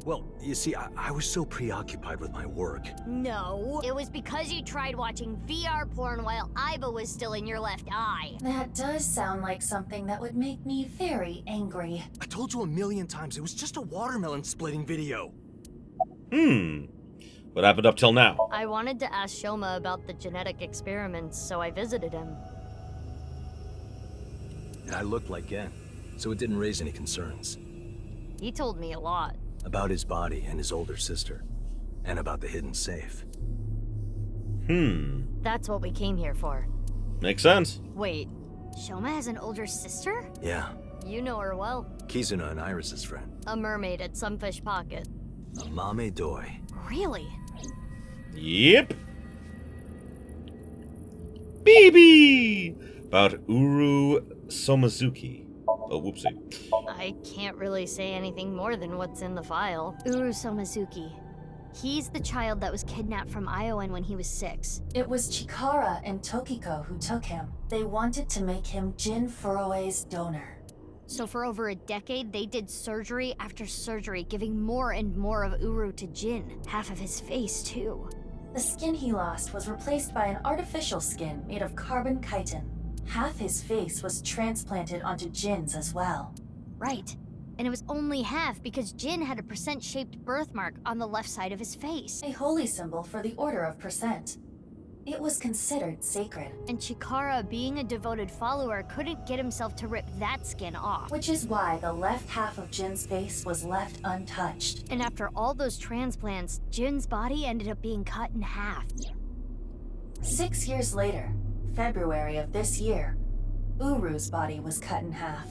Well, you see, I was so preoccupied with my work. No. It was because you tried watching VR porn while Iba was still in your left eye. That does sound like something that would make me very angry. I told you 1,000,000 times, it was just a watermelon splitting video. What happened up till now? I wanted to ask Shoma about the genetic experiments, so I visited him. I looked like Gen, so it didn't raise any concerns. He told me a lot. About his body and his older sister, and about the hidden safe. That's what we came here for. Makes sense. Wait, Shoma has an older sister? Yeah. You know her well. Kizuna and Iris's friend. A mermaid at some fish pocket. A Mame Doi. Really? Yep. Bibi! About Uru Somazuki. Oh, whoopsie. I can't really say anything more than what's in the file. Uru Somazuki. He's the child that was kidnapped from Iowan when he was 6. It was Chikara and Tokiko who took him. They wanted to make him Jin Furue's donor. So for over a decade, they did surgery after surgery, giving more and more of Uru to Jin. Half of his face, too. The skin he lost was replaced by an artificial skin made of carbon chitin. Half his face was transplanted onto Jin's as well. Right. And it was only half because Jin had a percent-shaped birthmark on the left side of his face. A holy symbol for the Order of Percent. It was considered sacred. And Chikara, being a devoted follower, couldn't get himself to rip that skin off. Which is why the left half of Jin's face was left untouched. And after all those transplants, Jin's body ended up being cut in half. 6 years later, February of this year, Uru's body was cut in half.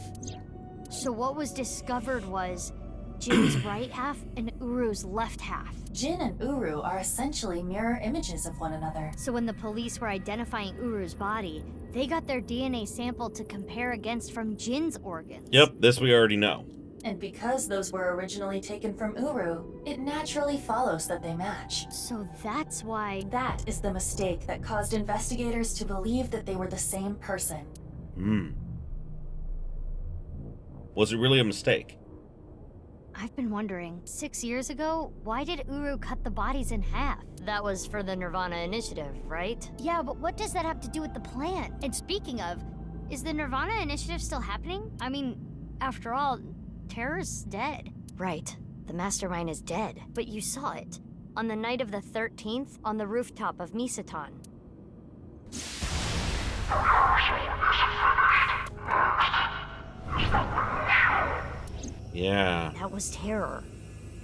So what was discovered was Jin's right half and Uru's left half. Jin and Uru are essentially mirror images of one another. So when the police were identifying Uru's body, they got their DNA sample to compare against from Jin's organs. Yep, this we already know. And because those were originally taken from Uru, it naturally follows that they match. So that's why... That is the mistake that caused investigators to believe that they were the same person. Was it really a mistake? I've been wondering, 6 years ago, why did Uru cut the bodies in half? That was for the Nirvana Initiative, right? Yeah, but what does that have to do with the plan? And speaking of, is the Nirvana Initiative still happening? I mean, after all, Terror's dead. Right, the mastermind is dead. But you saw it, on the night of the 13th, on the rooftop of Misatan. Yeah. That was Terror.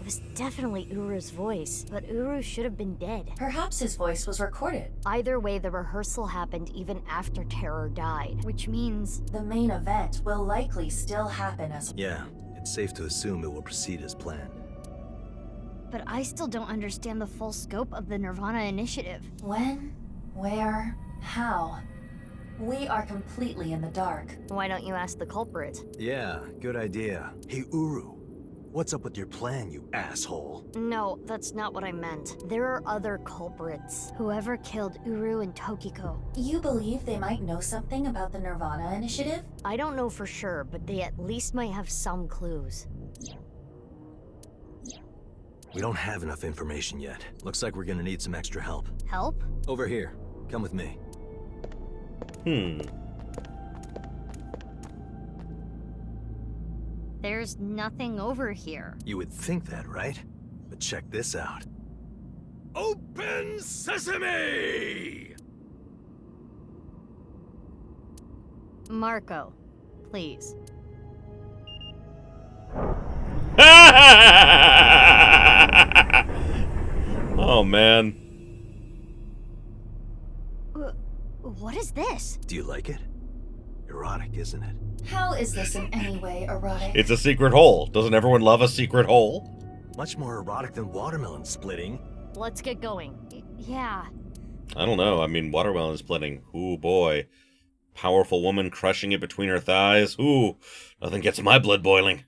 It was definitely Uru's voice, but Uru should have been dead. Perhaps his voice was recorded. Either way, the rehearsal happened even after Terror died, which means... The main event will likely still happen as... Yeah, it's safe to assume it will proceed as planned. But I still don't understand the full scope of the Nirvana Initiative. When? Where? How? We are completely in the dark. Why don't you ask the culprit? Yeah, good idea. Hey, Uru, what's up with your plan, you asshole? No, that's not what I meant. There are other culprits. Whoever killed Uru and Tokiko. You believe they might know something about the Nirvana Initiative? I don't know for sure, but they at least might have some clues. We don't have enough information yet. Looks like we're gonna need some extra help. Help? Over here. Come with me. There's nothing over here. You would think that, right? But check this out. Open sesame! Marco, please. Oh, man. What is this? Do you like it? Erotic, isn't it? How is this in any way erotic? It's a secret hole. Doesn't everyone love a secret hole? Much more erotic than watermelon splitting. Let's get going. Yeah. I don't know. I mean, watermelon splitting. Ooh, boy. Powerful woman crushing it between her thighs. Ooh, nothing gets my blood boiling.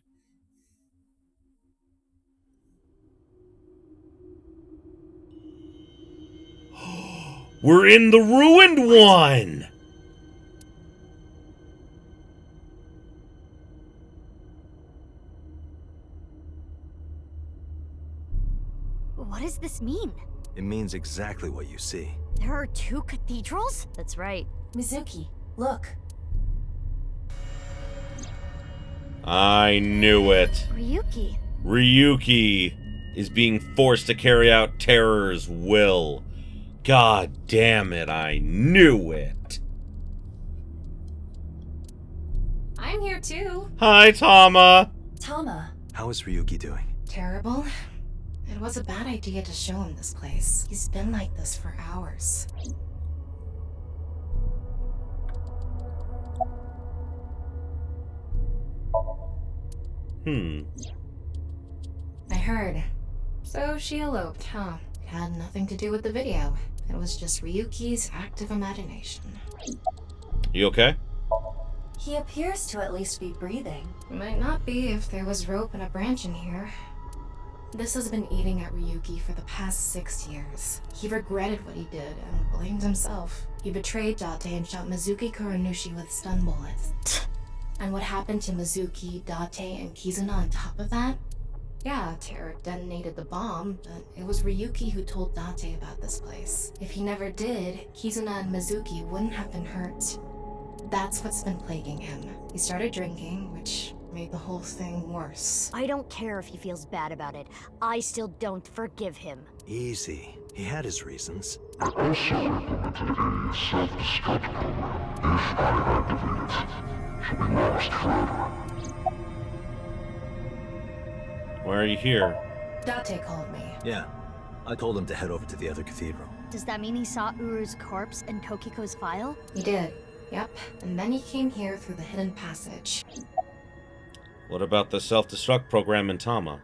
We're in the ruined one! What does this mean? It means exactly what you see. There are two cathedrals? That's right. Mizuki, look. I knew it. Ryuki. Ryuki is being forced to carry out Terror's will. God damn it, I knew it. I'm here too. Hi, Tama. Tama. How is Ryuki doing? Terrible. It was a bad idea to show him this place. He's been like this for hours. I heard. So she eloped, huh? It had nothing to do with the video. It was just Ryuki's active imagination. You okay? He appears to at least be breathing. Might not be if there was rope and a branch in here. This has been eating at Ryuki for the past 6 years. He regretted what he did and blamed himself. He betrayed Dante and shot Mizuki Kuranushi with stun bullets. And what happened to Mizuki, Dante, and Kizuna on top of that? Yeah, Terror detonated the bomb, but it was Ryuki who told Dante about this place. If he never did, Kizuna and Mizuki wouldn't have been hurt. That's what's been plaguing him. He started drinking, which made the whole thing worse. I don't care if he feels bad about it. I still don't forgive him. Easy. He had his reasons. I also implemented a self-destruct program. If I activate it, she'll be lost forever. Why are you here? Dante called me. Yeah. I told him to head over to the other cathedral. Does that mean he saw Uru's corpse and Tokiko's file? He did. Yep. And then he came here through the hidden passage. What about the self-destruct program in Tama?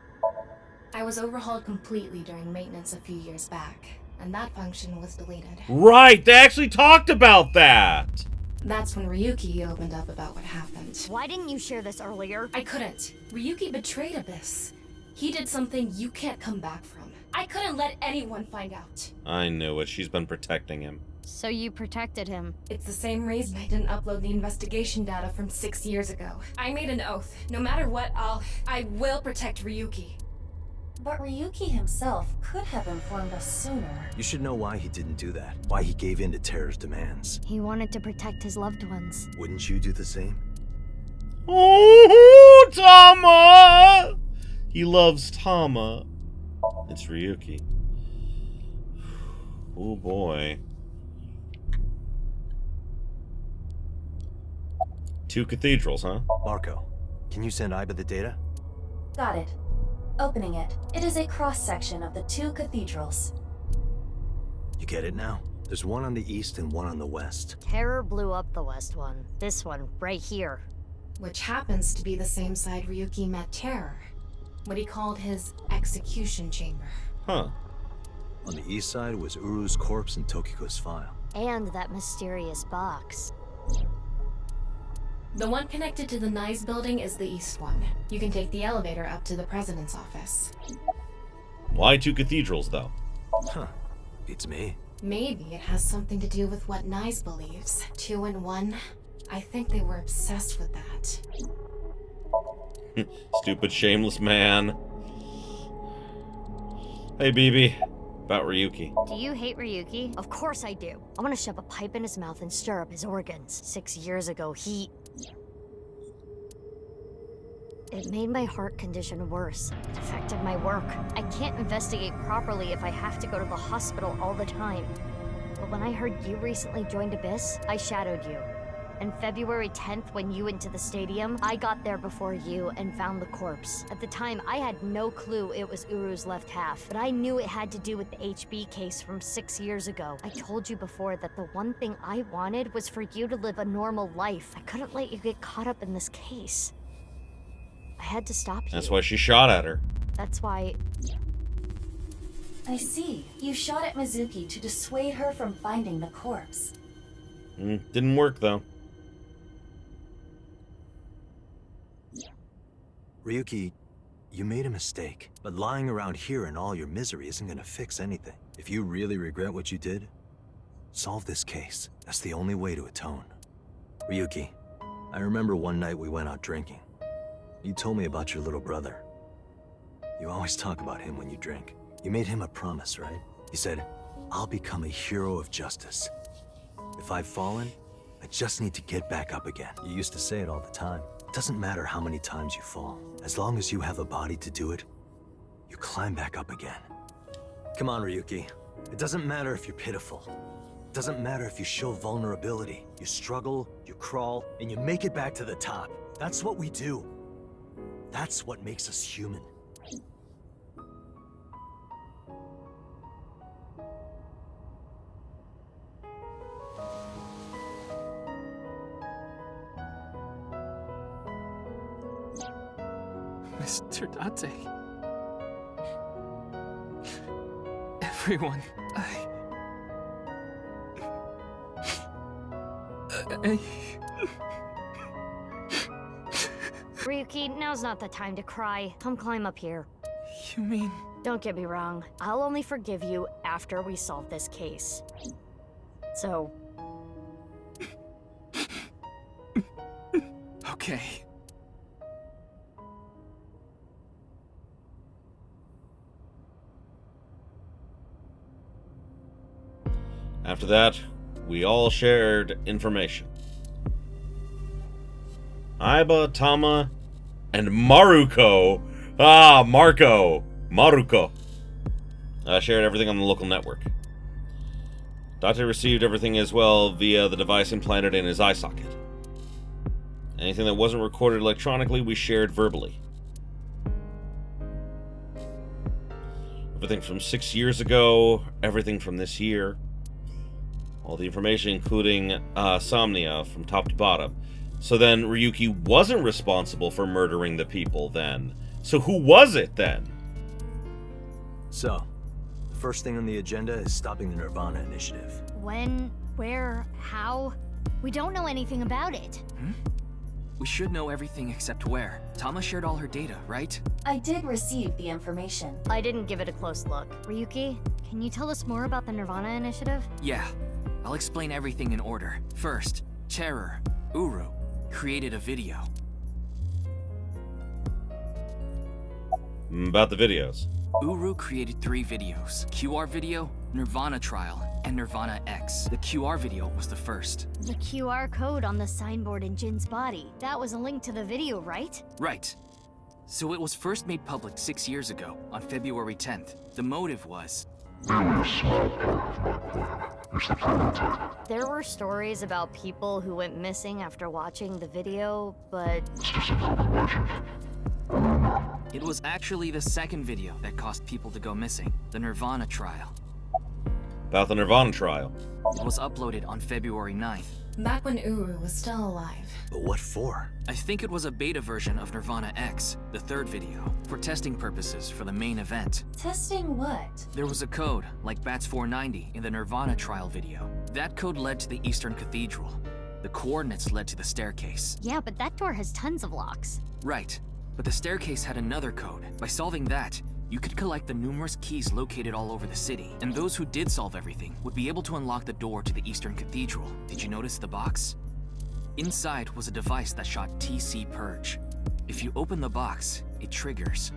I was overhauled completely during maintenance a few years back, and that function was deleted. Right! They actually talked about that! That's when Ryuki opened up about what happened. Why didn't you share this earlier? I couldn't. Ryuki betrayed Abyss. He did something you can't come back from. I couldn't let anyone find out. I knew it. She's been protecting him. So you protected him. It's the same reason I didn't upload the investigation data from 6 years ago. I made an oath. No matter what, I will protect Ryuki. But Ryuki himself could have informed us sooner. You should know why he didn't do that. Why he gave in to Terror's demands. He wanted to protect his loved ones. Wouldn't you do the same? Oh, Tama! He loves Tama. It's Ryuki. Oh boy. 2 cathedrals, huh? Marco, can you send Iba the data? Got it. Opening it. It is a cross-section of the two cathedrals. You get it now? There's one on the east and one on the west. Terror blew up the west one. This one, right here. Which happens to be the same side Ryuki met Terror. What he called his execution chamber. Huh. On the east side was Uru's corpse and Tokiko's file. And that mysterious box. The one connected to the Nice building is the east one. You can take the elevator up to the president's office. Why two cathedrals, though? Huh. Beats me. Maybe it has something to do with what Nice believes. 2 in 1. I think they were obsessed with that. Stupid, shameless man. Hey, Bibi. About Ryuki. Do you hate Ryuki? Of course I do. I want to shove a pipe in his mouth and stir up his organs. 6 years ago, It made my heart condition worse. It affected my work. I can't investigate properly if I have to go to the hospital all the time. But when I heard you recently joined Abyss, I shadowed you. And February 10th, when you went to the stadium, I got there before you and found the corpse. At the time, I had no clue it was Uru's left half, but I knew it had to do with the HB case from 6 years ago. I told you before that the one thing I wanted was for you to live a normal life. I couldn't let you get caught up in this case. I had to stop you. That's why she shot at her. That's why... I see. You shot at Mizuki to dissuade her from finding the corpse. Didn't work, though. Ryuki, you made a mistake, but lying around here in all your misery isn't gonna fix anything. If you really regret what you did, solve this case. That's the only way to atone. Ryuki, I remember one night we went out drinking. You told me about your little brother. You always talk about him when you drink. You made him a promise, right? You said, I'll become a hero of justice. If I've fallen, I just need to get back up again. You used to say it all the time. It doesn't matter how many times you fall. As long as you have a body to do it, you climb back up again. Come on, Ryuki. It doesn't matter if you're pitiful. It doesn't matter if you show vulnerability. You struggle, you crawl, and you make it back to the top. That's what we do. That's what makes us human. Mr. Dante. Everyone, Ryuki, now's not the time to cry. Come climb up here. You mean... Don't get me wrong. I'll only forgive you after we solve this case. So... Okay. After that, we all shared information. Aiba, Tama, and Maruko. Maruko. Shared everything on the local network. Dante received everything as well via the device implanted in his eye socket. Anything that wasn't recorded electronically, we shared verbally. Everything from 6 years ago, everything from this year. All the information, including Somnia, from top to bottom. So then Ryuki wasn't responsible for murdering the people then. So who was it then? So, the first thing on the agenda is stopping the Nirvana Initiative. When? Where? How? We don't know anything about it. We should know everything except where. Tama shared all her data, right? I did receive the information. I didn't give it a close look. Ryuki, can you tell us more about the Nirvana Initiative? Yeah. I'll explain everything in order. First, Terror, Uru, created a video. About the videos. Uru created 3 videos. QR video, Nirvana Trial, and Nirvana X. The QR video was the first. The QR code on the signboard in Jin's body. That was a link to the video, right? Right. So it was first made public 6 years ago, on February 10th. The motive was... Merely a small part of my plan is the prototype. There were stories about people who went missing after watching the video, but... It's just an urban legend. It was actually the second video that caused people to go missing, the Nirvana trial. About the Nirvana trial. It was uploaded on February 9th. Back when Uru was still alive. But what for? I think it was a beta version of Nirvana X, the third video, for testing purposes for the main event. Testing what? There was a code, like BATS 490 in the Nirvana trial video. That code led to the Eastern Cathedral. The coordinates led to the staircase. Yeah, but that door has tons of locks. Right, but the staircase had another code. By solving that, you could collect the numerous keys located all over the city, and those who did solve everything would be able to unlock the door to the Eastern Cathedral. Did you notice the box? Inside was a device that shot TC-Perge. If you open the box, it triggers.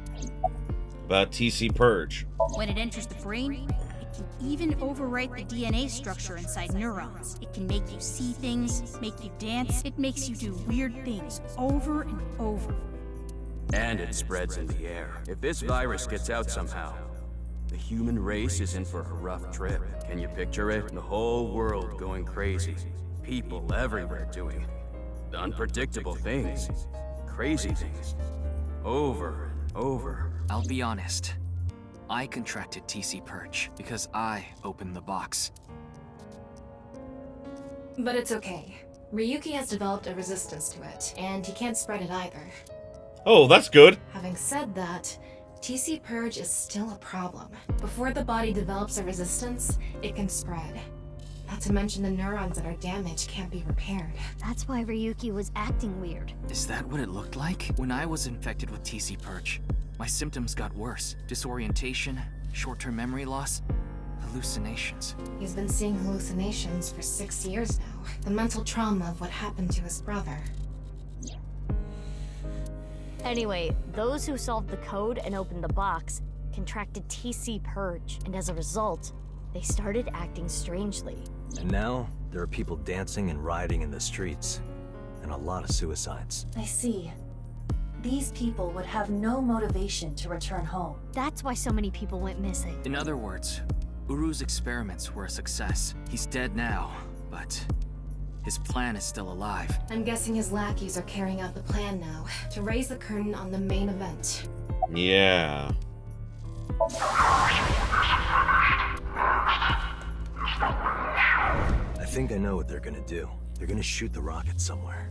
About TC-Perge. When it enters the brain, it can even overwrite the DNA structure inside neurons. It can make you see things, make you dance. It makes you do weird things over and over. And it spreads in the air. If this virus gets out somehow, the human race is in for a rough trip. Can you picture it? The whole world going crazy. People everywhere doing unpredictable things. Crazy things. Over and over. I'll be honest. I contracted TC-Perge because I opened the box. But it's okay. Ryuki has developed a resistance to it, and he can't spread it either. Oh, that's good. Having said that, TC-Perge is still a problem. Before the body develops a resistance, it can spread. Not to mention the neurons that are damaged can't be repaired. That's why Ryuki was acting weird. Is that what it looked like? When I was infected with TC-Perge, my symptoms got worse. Disorientation, short-term memory loss, hallucinations. He's been seeing hallucinations for 6 years now. The mental trauma of what happened to his brother. Anyway, those who solved the code and opened the box contracted TC-Perge, and as a result, they started acting strangely. And now, there are people dancing and rioting in the streets, and a lot of suicides. I see. These people would have no motivation to return home. That's why so many people went missing. In other words, Uru's experiments were a success. He's dead now, but his plan is still alive. I'm guessing his lackeys are carrying out the plan now, to raise the curtain on the main event. Yeah. I think I know what they're gonna do. They're gonna shoot the rocket somewhere.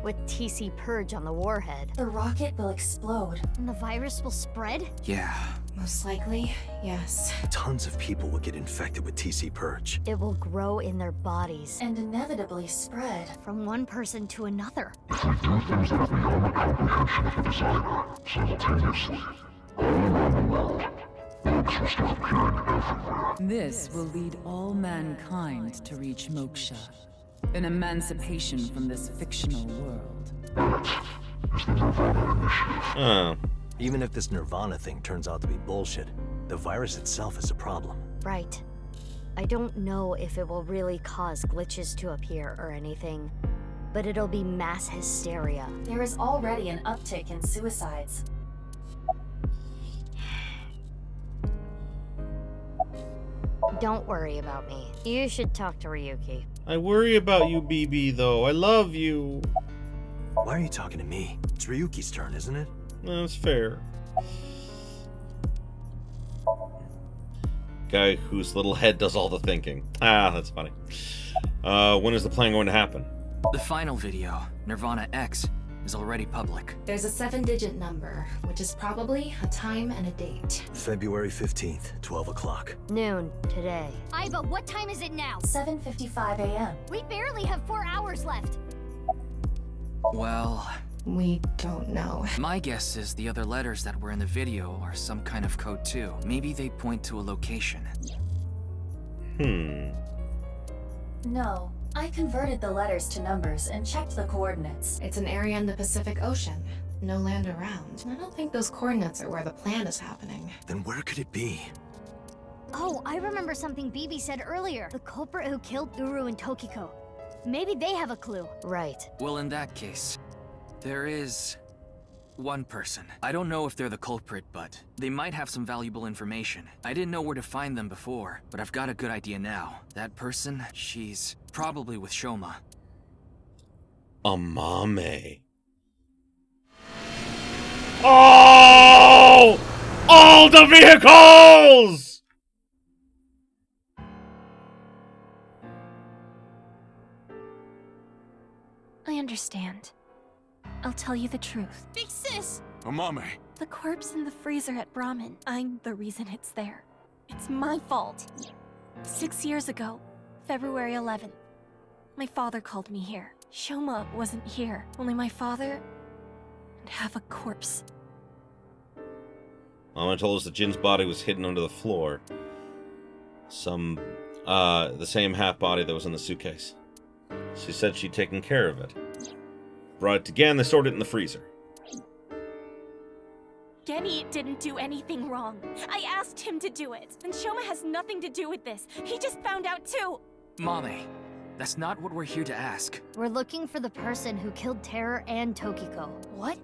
With TC-Perge on the warhead. The rocket will explode. And the virus will spread? Yeah. Most likely, yes. Tons of people will get infected with TC-Perge. It will grow in their bodies. And inevitably spread. From one person to another. If we do things that are beyond the comprehension of the designer, simultaneously, all around the world, bugs will start appearing everywhere. This will lead all mankind to reach moksha. An emancipation from this fictional world. That is the Nirvana Initiative. Oh. Even if this Nirvana thing turns out to be bullshit, the virus itself is a problem. Right. I don't know if it will really cause glitches to appear or anything, but it'll be mass hysteria. There is already an uptick in suicides. Don't worry about me. You should talk to Ryuki. I worry about you, Bibi, though. I love you. Why are you talking to me? It's Ryuki's turn, isn't it? That's fair. Guy whose little head does all the thinking. Ah, that's funny. When is the plan going to happen? The final video, Nirvana X, is already public. There's a 7-digit number, which is probably a time and a date. February 15th, 12 o'clock. Noon, today. Aiba, what time is it now? 7:55 a.m. We barely have 4 hours left. Well, we don't know. My guess is the other letters that were in the video are some kind of code too. Maybe they point to a location. No. I converted the letters to numbers and checked the coordinates. It's an area in the Pacific Ocean. No land around. I don't think those coordinates are where the plan is happening. Then where could it be? Oh, I remember something Bibi said earlier. The culprit who killed Uru and Tokiko. Maybe they have a clue. Right. Well, in that case, there is one person. I don't know if they're the culprit, but they might have some valuable information. I didn't know where to find them before, but I've got a good idea now. That person, she's probably with Shoma. Amame. Oh! All the vehicles! I understand. I'll tell you the truth. Big sis! Amame! The corpse in the freezer at Brahmin, I'm the reason it's there. It's my fault. 6 years ago, February 11th, my father called me here. Shoma wasn't here, only my father and half a corpse. Mama told us that Jin's body was hidden under the floor. The same half body that was in the suitcase. She said she'd taken care of it. Brought it again, they stored it in the freezer. Genny didn't do anything wrong. I asked him to do it. And Shoma has nothing to do with this. He just found out too. Mame, that's not what we're here to ask. We're looking for the person who killed Terror and Tokiko. What?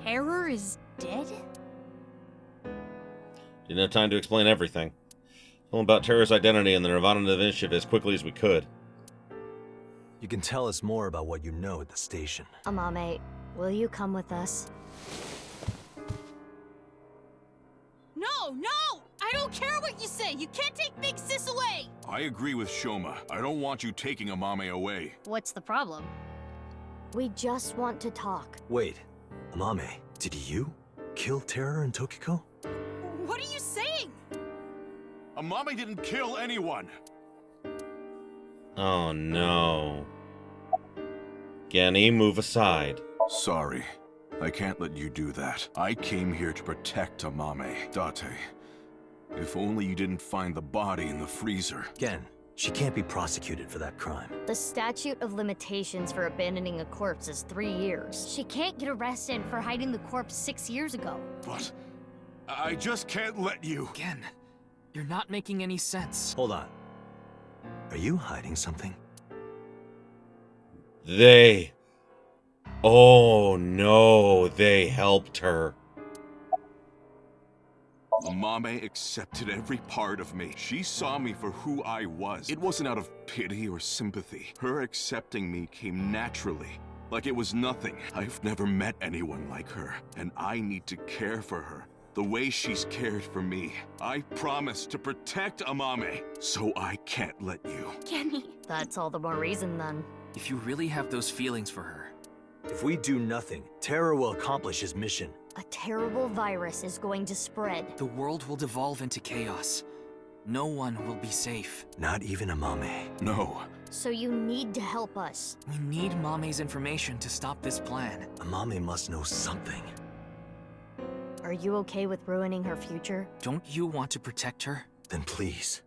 Terror is dead? Didn't have time to explain everything. Told him about Terror's identity and the Nirvana Initiative as quickly as we could. You can tell us more about what you know at the station. Amame, will you come with us? No, no! I don't care what you say! You can't take Big Sis away! I agree with Shoma. I don't want you taking Amame away. What's the problem? We just want to talk. Wait, Amame, did you kill Terror and Tokiko? What are you saying? Amame didn't kill anyone! Oh no. Genny, move aside. Sorry. I can't let you do that. I came here to protect Amame. Dante, if only you didn't find the body in the freezer. Again, she can't be prosecuted for that crime. The statute of limitations for abandoning a corpse is 3 years. She can't get arrested for hiding the corpse 6 years ago. But I just can't let you. Again, you're not making any sense. Hold on. Are you hiding something? They... Oh no, they helped her. Amame accepted every part of me. She saw me for who I was. It wasn't out of pity or sympathy. Her accepting me came naturally, like it was nothing. I've never met anyone like her, and I need to care for her the way she's cared for me. I promise to protect Amame, so I can't let you. Genny. That's all the more reason then. If you really have those feelings for her... If we do nothing, Terror will accomplish his mission. A terrible virus is going to spread. The world will devolve into chaos. No one will be safe. Not even Amame. No. So you need to help us. We need Mame's information to stop this plan. Amame must know something. Are you okay with ruining her future? Don't you want to protect her? Then please.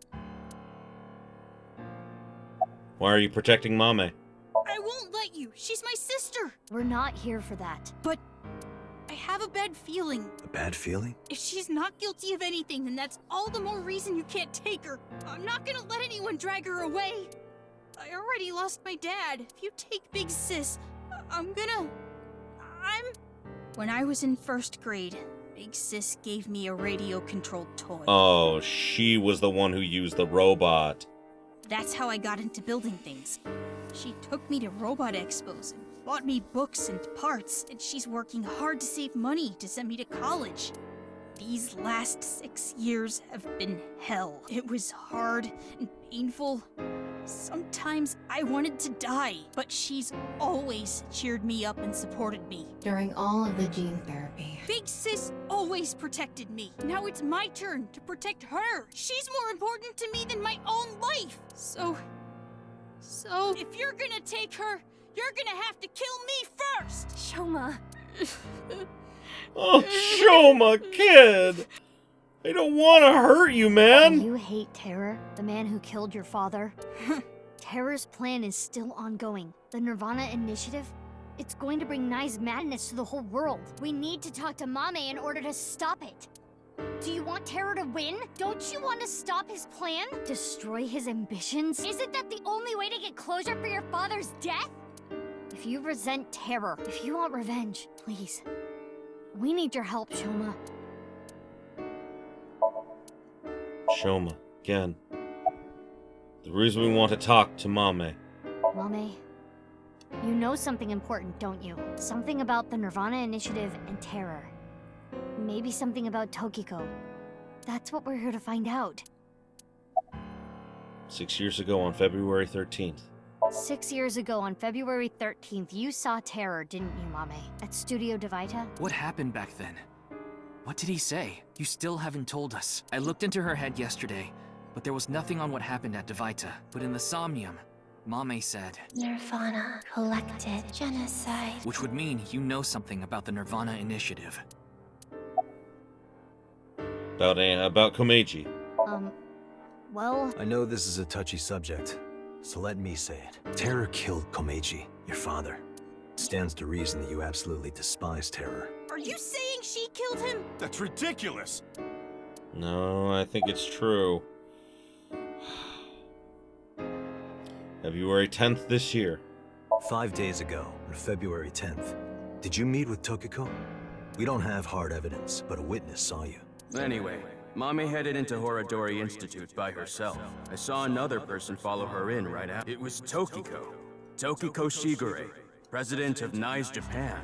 Why are you protecting Mame? I won't let you. She's my sister. We're not here for that. But I have a bad feeling. A bad feeling? If she's not guilty of anything, then that's all the more reason you can't take her. I'm not gonna let anyone drag her away. I already lost my dad. If you take Big Sis, When I was in 1st grade, Big Sis gave me a radio-controlled toy. Oh, she was the one who used the robot. That's how I got into building things. She took me to robot expos and bought me books and parts, and she's working hard to save money to send me to college. These last 6 years have been hell. It was hard and painful. Sometimes I wanted to die, but she's always cheered me up and supported me. During all of the gene therapy. Big Sis always protected me. Now it's my turn to protect her. She's more important to me than my own life. So if you're gonna take her, you're gonna have to kill me first. Shoma. Oh, Shoma, kid! I don't want to hurt you, man! You hate Terror, the man who killed your father? Terror's plan is still ongoing. The Nirvana Initiative? It's going to bring Nye's madness to the whole world. We need to talk to Mame in order to stop it. Do you want Terror to win? Don't you want to stop his plan? Destroy his ambitions? Isn't that the only way to get closure for your father's death? If you resent Terror, if you want revenge, please. We need your help, Shoma. Shoma, again. The reason we want to talk to Mame. Mame, You know something important, don't you? Something about the Nirvana Initiative and terror. Maybe something about Tokiko. That's what we're here to find out. 6 years ago on February 13th. 6 years ago on February 13th, you saw terror, didn't you, Mame? At Studio Devita? What happened back then? What did he say? You still haven't told us. I looked into her head yesterday, but there was nothing on what happened at Devita. But in the Somnium, Mame said... Nirvana collected genocide. Which would mean you know something about the Nirvana Initiative. About Komeiji. Well... I know this is a touchy subject, so let me say it. Terror killed Komeiji, your father. It stands to reason that you absolutely despise Terror. Are you saying she killed him? That's ridiculous! No, I think it's true. February 10th this year. 5 days ago, on February 10th, did you meet with Tokiko? We don't have hard evidence, but a witness saw you. Anyway, Mommy headed into Horodori Institute by herself. I saw another person follow her in right after. It was Tokiko. Tokiko Shigure, president of NICE Japan.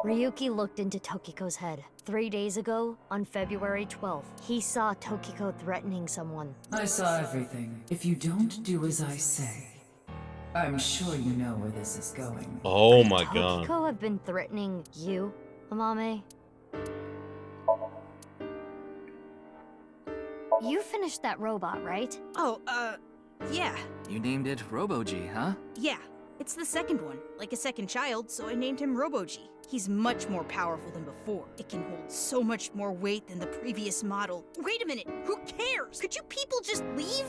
Ryuki looked into Tokiko's head. 3 days ago, on February 12th, he saw Tokiko threatening someone. I saw everything. If you don't do as I say, I'm sure you know where this is going. Oh my god. Tokiko have been threatening you, Amame? You finished that robot, right? Oh, yeah. You named it Robo-G, huh? Yeah. It's the second one, like a second child, so I named him Robo-G. He's much more powerful than before. It can hold so much more weight than the previous model. Wait a minute, who cares? Could you people just leave?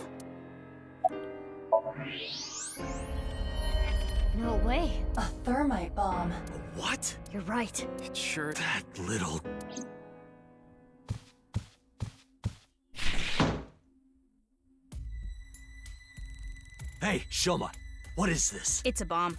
No way. A thermite bomb. What? You're right. It sure... That little... Hey, Shoma, what is this? It's a bomb.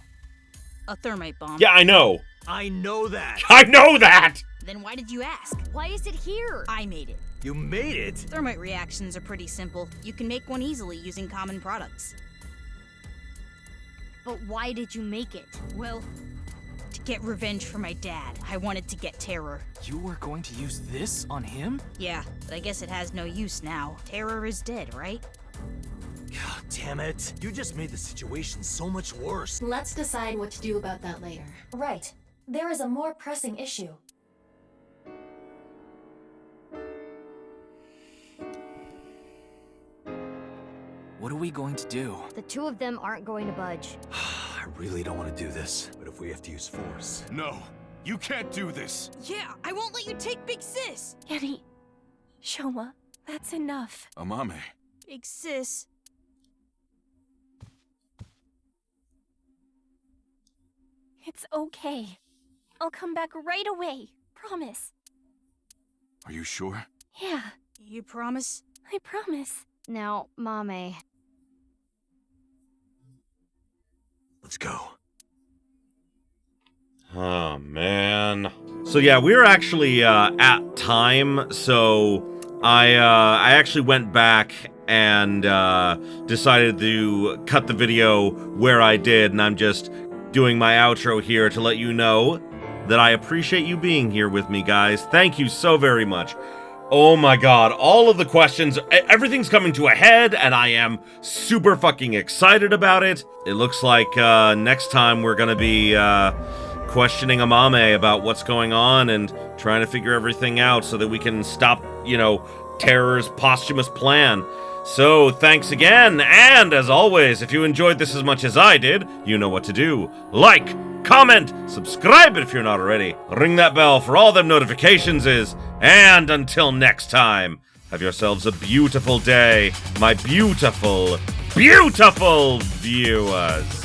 A thermite bomb. Yeah, I know. I know that. I know that! Then why did you ask? Why is it here? I made it. You made it? Thermite reactions are pretty simple. You can make one easily using common products. But why did you make it? Well, to get revenge for my dad. I wanted to get Terror. You were going to use this on him? Yeah, but I guess it has no use now. Terror is dead, right? God damn it. You just made the situation so much worse. Let's decide what to do about that later. Right. There is a more pressing issue. What are we going to do? The two of them aren't going to budge. I really don't want to do this, but if we have to use force... No, you can't do this. Yeah, I won't let you take Big Sis. Yanni, Shoma, that's enough. Amame. Big Sis. It's okay. I'll come back right away. Promise. Are you sure? Yeah, You promise? I promise. Now, Mame. Let's go. Oh, man. So yeah, we were actually at time, so I actually went back and decided to cut the video where I did, and I'm just doing my outro here to let you know that I appreciate you being here with me, guys. Thank you so very much. Oh my god, all of the questions, everything's coming to a head, and I am super fucking excited about it. It looks like next time we're gonna be questioning Amame about what's going on and trying to figure everything out so that we can stop, you know, Terror's posthumous plan. So, thanks again, and as always, if you enjoyed this as much as I did, you know what to do. Like, comment, subscribe if you're not already, ring that bell for all them notifications and until next time, have yourselves a beautiful day, my beautiful, beautiful viewers.